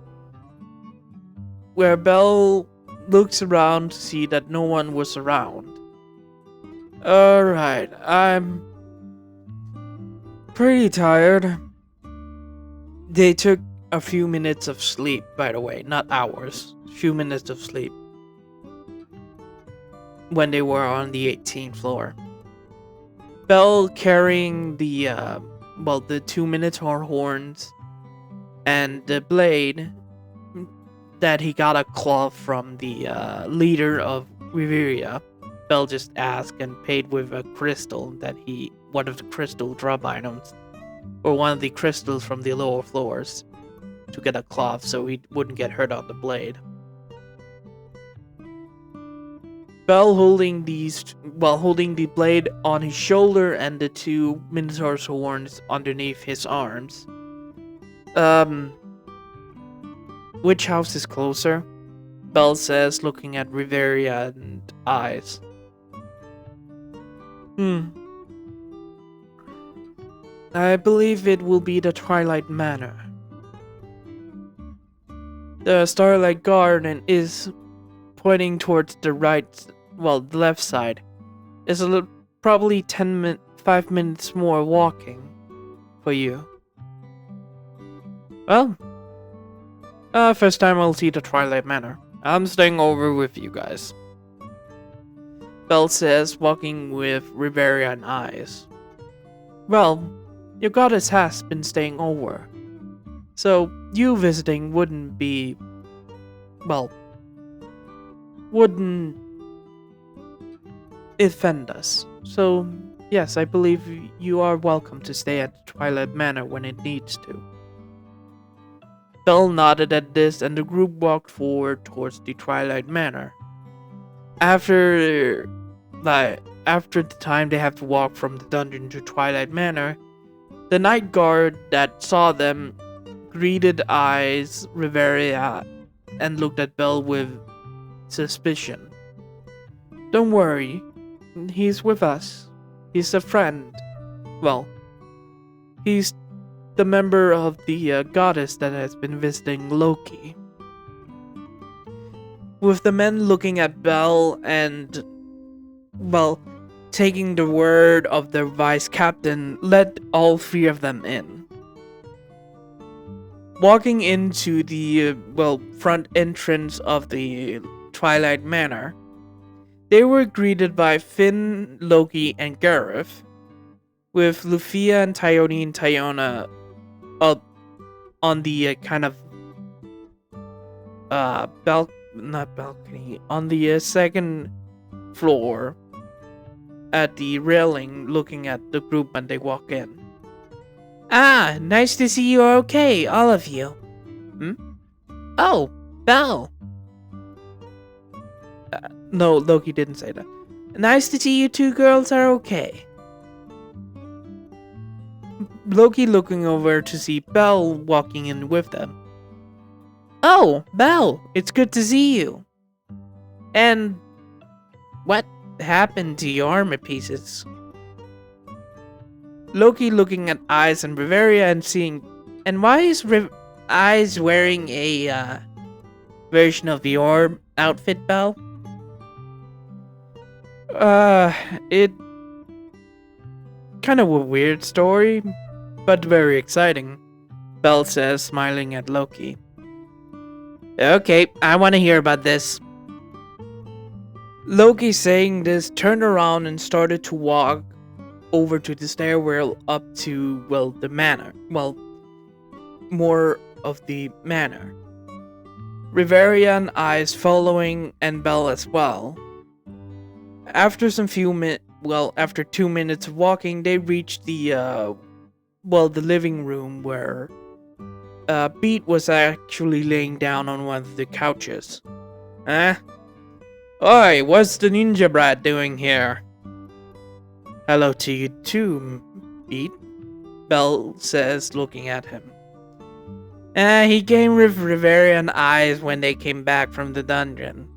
where Belle looks around to see that no one was around. Alright, I'm pretty tired. They took a few minutes of sleep, by the way, not hours. A few minutes of sleep when they were on the 18th floor. Belle carrying the 2 Minotaur horns and the blade that he got a cloth from the leader of Riveria. Belle just asked and paid with a crystal that one of the crystal drop items, or one of the crystals from the lower floors, to get a cloth so he wouldn't get hurt on the blade. Belle holding the blade on his shoulder and the 2 Minotaur's horns underneath his arms. Which house is closer? Belle says, looking at Riveria and Eyes. I believe it will be the Twilight Manor. The Starlight Garden is pointing towards the the left side. It's probably 5 minutes more walking for you. Well, first time I'll see the Twilight Manor. I'm staying over with you guys. Belle says, walking with Riveria and Eyes. Well, your goddess has been staying over, so you visiting wouldn't offend us. So, yes, I believe you are welcome to stay at the Twilight Manor when it needs to. Belle nodded at this, and the group walked forward towards the Twilight Manor. After the time they have to walk from the dungeon to Twilight Manor, the night guard that saw them greeted Eyes, Riveria, and looked at Belle with suspicion. Don't worry, he's with us. He's a friend. Well, he's the member of the goddess that has been visiting Loki. With the men looking at Belle and, taking the word of their vice captain, let all 3 of them in. Walking into the, front entrance of the Twilight Manor, they were greeted by Finn, Loki, and Gareth, with Lufia and Tyone and Tyona up on the on the second floor at the railing, looking at the group when they walk in. Ah, nice to see you're okay, all of you. Oh, Belle. No, Loki didn't say that. Nice to see you 2 girls are okay. Loki looking over to see Belle walking in with them. Oh, Belle, it's good to see you. And what happened to your armor pieces? Loki looking at Eyes and Riveria and seeing... And why is Eyes wearing a version of your outfit, Belle? It... kind of a weird story, but very exciting, Belle says, smiling at Loki. Okay, I want to hear about this. Loki saying this turned around and started to walk over to the stairwell up to, the manor. More of the manor. Riveria and Eyes following, and Belle as well. After after 2 minutes of walking, they reached the the living room where Pete was actually laying down on one of the couches. Huh? Oi, what's the ninja brat doing here? Hello to you too, Pete, Belle says, looking at him. He came with Rivera and Eyes when they came back from the dungeon.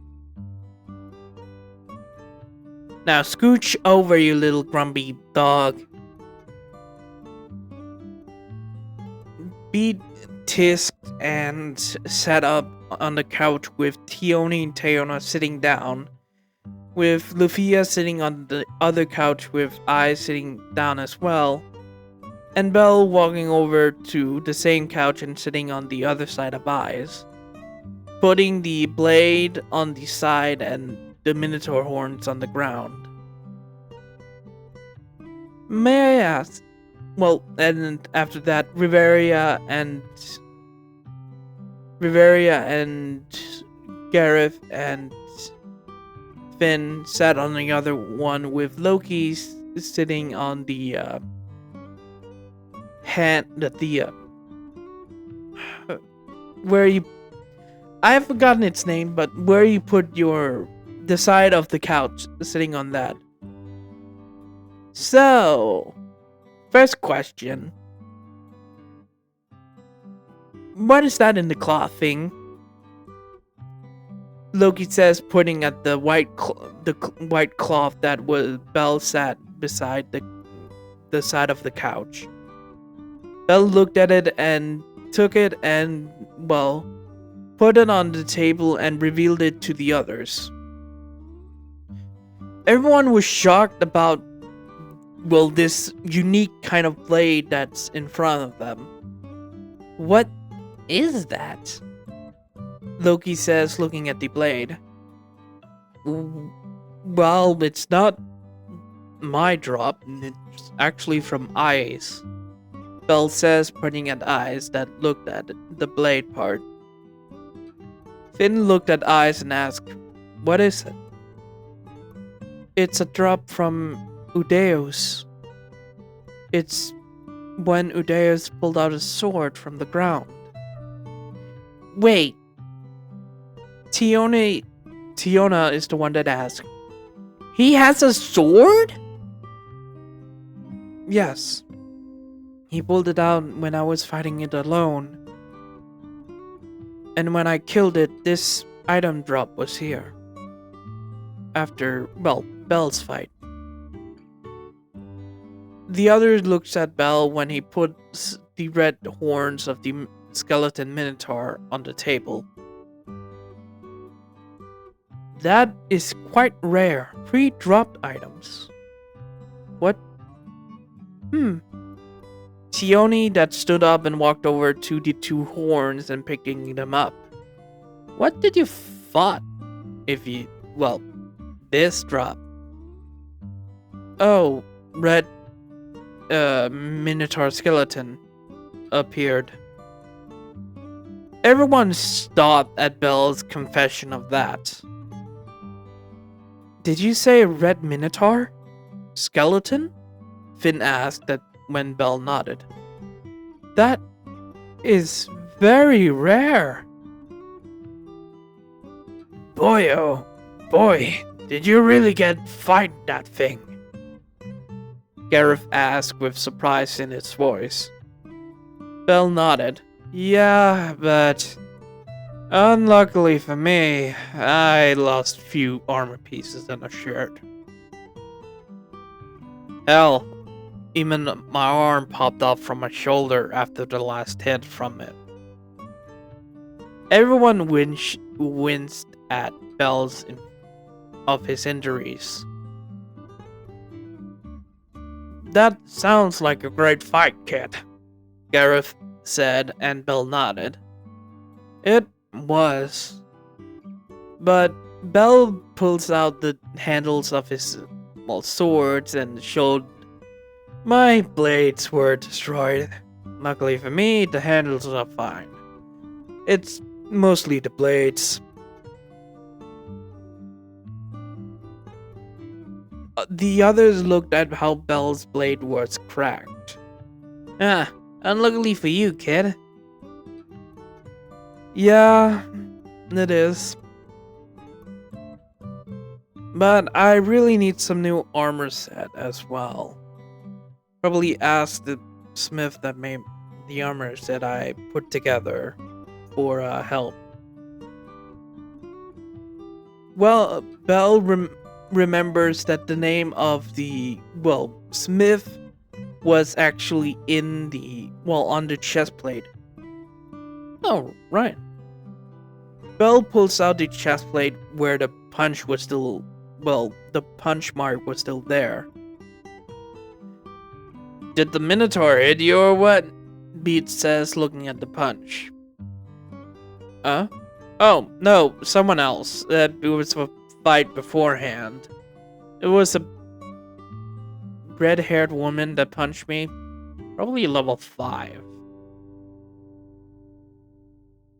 Now scooch over, you little grumpy dog. Pete tisked and sat up on the couch with Tioni and Teona sitting down, with Lufia sitting on the other couch with Eyes sitting down as well, and Belle walking over to the same couch and sitting on the other side of Eyes, putting the blade on the side and the Minotaur horns on the ground. May I ask? And after that, Riveria and Gareth and Finn sat on the other one with Loki sitting on the where you, I've forgotten its name, but where you put the side of the couch, sitting on that. So, first question. What is that in the cloth thing? Loki says, pointing at the white cloth that was Belle sat beside the side of the couch. Belle looked at it and took it and, put it on the table and revealed it to the others. Everyone was shocked about, this unique kind of blade that's in front of them. What is that? Loki says, looking at the blade. Well, it's not my drop, it's actually from Eyes. Belle says, pointing at Eyes that looked at the blade part. Finn looked at Eyes and asked, what is it? It's a drop from Udeus. It's when Udeus pulled out a sword from the ground. Wait. Tiona is the one that asked. He has a sword? Yes. He pulled it out when I was fighting it alone. And when I killed it, this item drop was here. After, Belle's fight. The other looks at Belle when he puts the red horns of the skeleton minotaur on the table. That is quite rare. 3 dropped items. What? Tioni that stood up and walked over to the 2 horns and picking them up. What did you fought? This drop. Oh, red minotaur skeleton appeared. Everyone stopped at Belle's confession of that. Did you say red minotaur? Skeleton? Finn asked that when Belle nodded. That is very rare. Boy, oh boy, did you really fight that thing? Gareth asked with surprise in his voice. Belle nodded. Yeah, but unluckily for me, I lost few armor pieces and a shirt. Hell, even my arm popped off from my shoulder after the last hit from it. Everyone winced at Belle's of his injuries. That sounds like a great fight, kid, Gareth said, and Belle nodded. It was. But Belle pulls out the handles of his swords and showed, my blades were destroyed. Luckily for me, the handles are fine. It's mostly the blades. The others looked at how Belle's blade was cracked. Ah, unluckily for you, kid. Yeah, it is. But I really need some new armor set as well. Probably ask the smith that made the armor set I put together for help. Well, Belle remembers that the name of the, smith was actually on the chest plate. Oh, right. Belle pulls out the chest plate where the punch was still, the punch mark was still there. Did the Minotaur hit you or what? Beat says, looking at the punch. Huh? Oh, no, someone else. It was a fight beforehand. It was a red-haired woman that punched me. Probably level 5.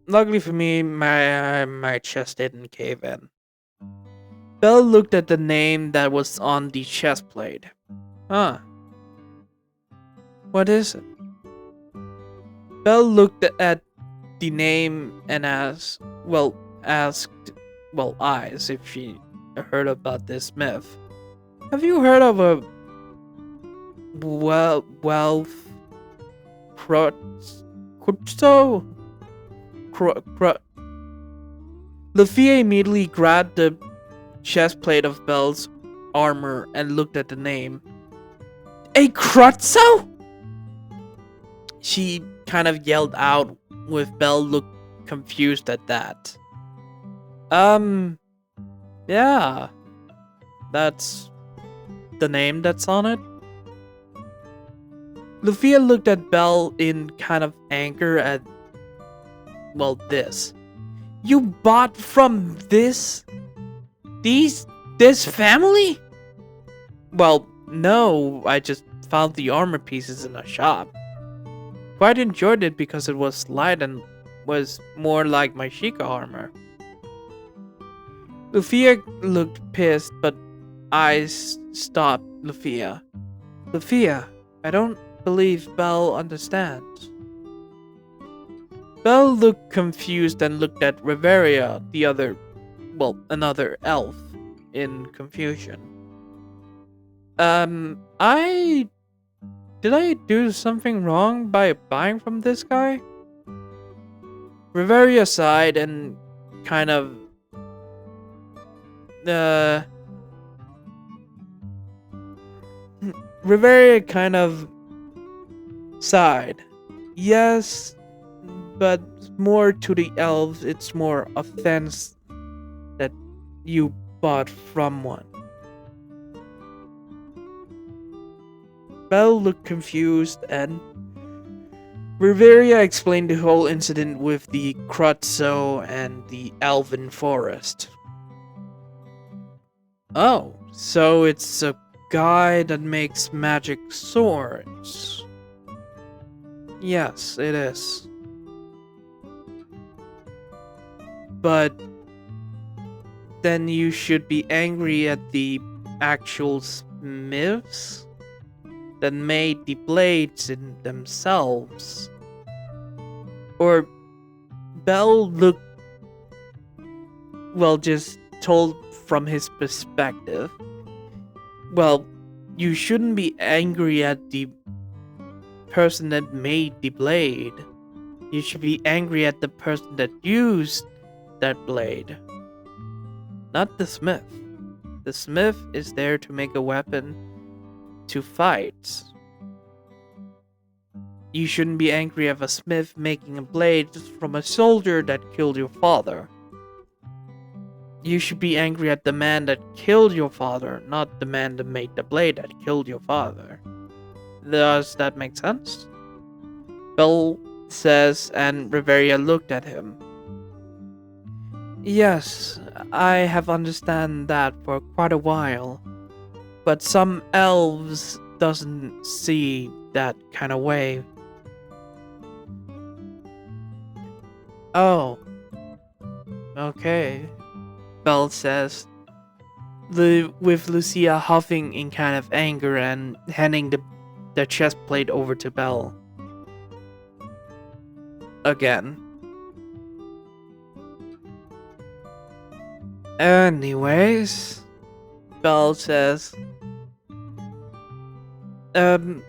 Luckily for me, my chest didn't cave in. Belle looked at the name that was on the chest plate. Huh. What is it? Belle looked at the name and asked Eyes if she heard about this myth. Have you heard of a wealth Crutso? Lufia immediately grabbed the chest plate of Belle's armor and looked at the name. A Crutso? She kind of yelled out, with Belle looked confused at that. Yeah. That's the name that's on it? Lufia looked at Belle in kind of anger at, this. You bought from this family? Well, no, I just found the armor pieces in a shop. Quite enjoyed it because it was light and was more like my Sheikah armor. Lufia looked pissed, but Eyes stopped Lufia. Lufia, I don't believe Belle understands. Belle looked confused and looked at Riveria, another elf, in confusion. Did I do something wrong by buying from this guy? Riveria sighed and kind of Riveria kind of sighed. Yes, but more to the elves, it's more offense that you bought from one. Belle looked confused and Riveria explained the whole incident with the Crutso and the Elven Forest. Oh, so it's a guy that makes magic swords. Yes, it is. But then you should be angry at the actual smiths that made the blades in themselves. Or Belle looked, just told from his perspective. Well, you shouldn't be angry at the person that made the blade. You should be angry at the person that used that blade. Not the smith. The smith is there to make a weapon to fight. You shouldn't be angry at a smith making a blade from a soldier that killed your father. You should be angry at the man that killed your father, not the man that made the blade that killed your father. Does that make sense? Belle says, and Riveria looked at him. Yes, I have understand that for quite a while. But some elves doesn't see that kind of way. Oh. Okay. Belle says, with Lucia huffing in kind of anger and handing the chest plate over to Belle. again. Anyways, Belle says, do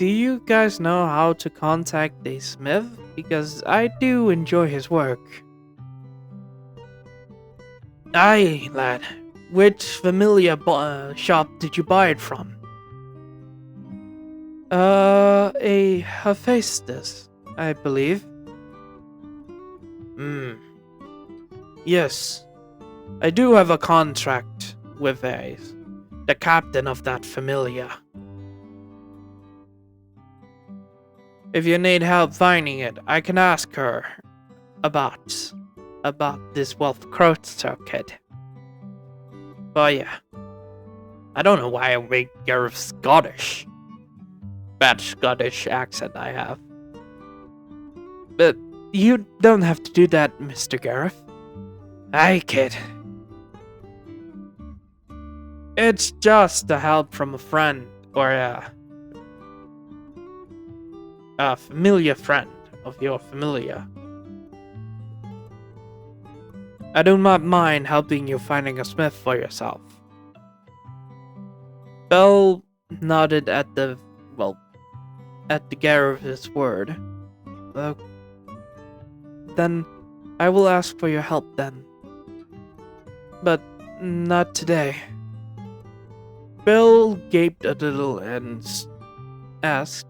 you guys know how to contact a smith? Because I do enjoy his work. Aye, lad. Which familiar shop did you buy it from? A Hephaestus, I believe. Yes. I do have a contract with the captain of that familiar. If you need help finding it, I can ask her about this Wolf Crowster kid. But yeah, I don't know why I make Gareth Scottish. Bad Scottish accent I have. But you don't have to do that, Mr. Gareth. Aye, kid. It's just a help from a friend, or a familiar friend of your familiar. I do not mind helping you finding a smith for yourself. Belle nodded at the Gareth's word. Then I will ask for your help then. But not today. Belle gaped a little and asked,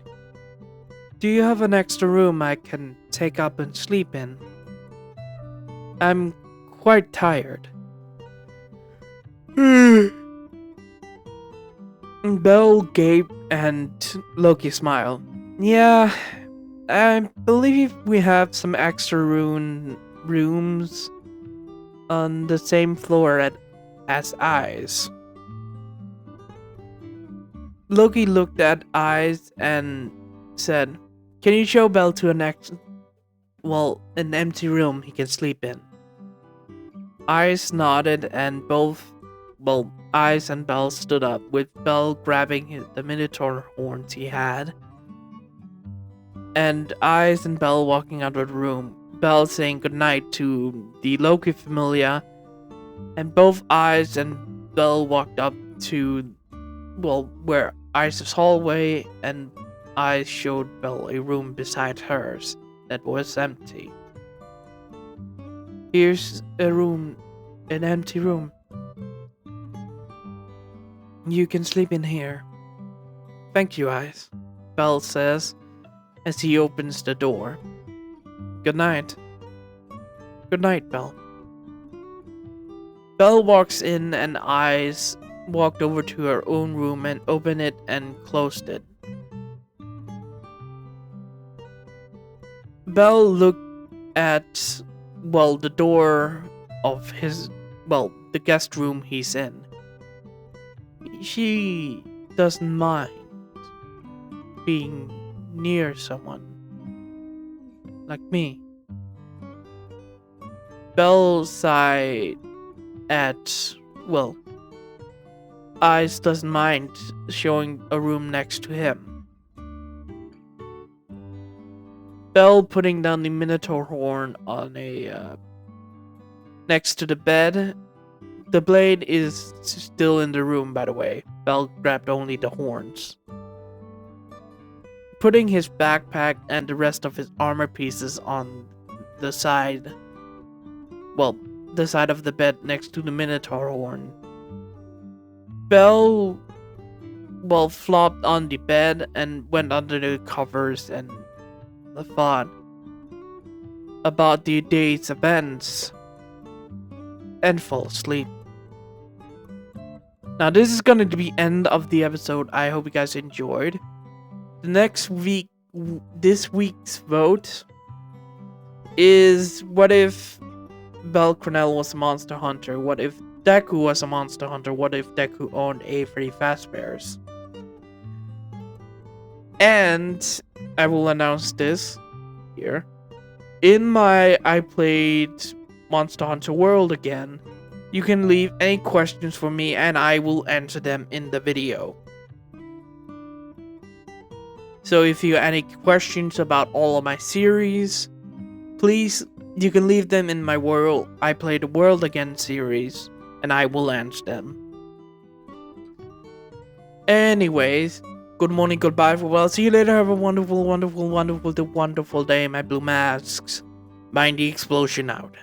do you have an extra room I can take up and sleep in? I'm quite tired. Belle gaped and Loki smiled. Yeah, I believe we have some extra rooms on the same floor as Eyes. Loki looked at Eyes and said, can you show Belle to an empty room he can sleep in? Eyes nodded and Eyes and Belle stood up, with Belle grabbing the Minotaur horns he had, and Eyes and Belle walking out of the room, Belle saying goodnight to the Loki familiar, and both Eyes and Belle walked up to, where Eyes' hallway, and Eyes showed Belle a room beside hers that was empty. Here's an empty room. You can sleep in here. Thank you, Eyes, Belle says as he opens the door. Good night. Good night, Belle. Belle walks in and Eyes walked over to her own room and opened it and closed it. Belle looked at, the door of the guest room he's in. She doesn't mind being near someone like me. Belle sighed at, Eyes doesn't mind showing a room next to him. Belle putting down the Minotaur horn on next to the bed. The blade is still in the room, by the way. Belle grabbed only the horns. Putting his backpack and the rest of his armor pieces on the side, the side of the bed next to the Minotaur horn. Belle, flopped on the bed and went under the covers and thought about the day's events and fall asleep. Now this is gonna be the end of the episode. I hope you guys enjoyed. This week's vote is, what if Belle Cranel was a monster hunter? What if Deku was a monster hunter? What if Deku owned a Freddy Fazbear's? And I will announce this here. In my I played Monster Hunter World again, you can leave any questions for me and I will answer them in the video. So if you have any questions about all of my series, please, you can leave them in my World I Play the World Again series, and I will answer them. Anyways, good morning, goodbye, farewell, see you later, have a wonderful, wonderful, wonderful, wonderful day, my blue masks. Mind the explosion out.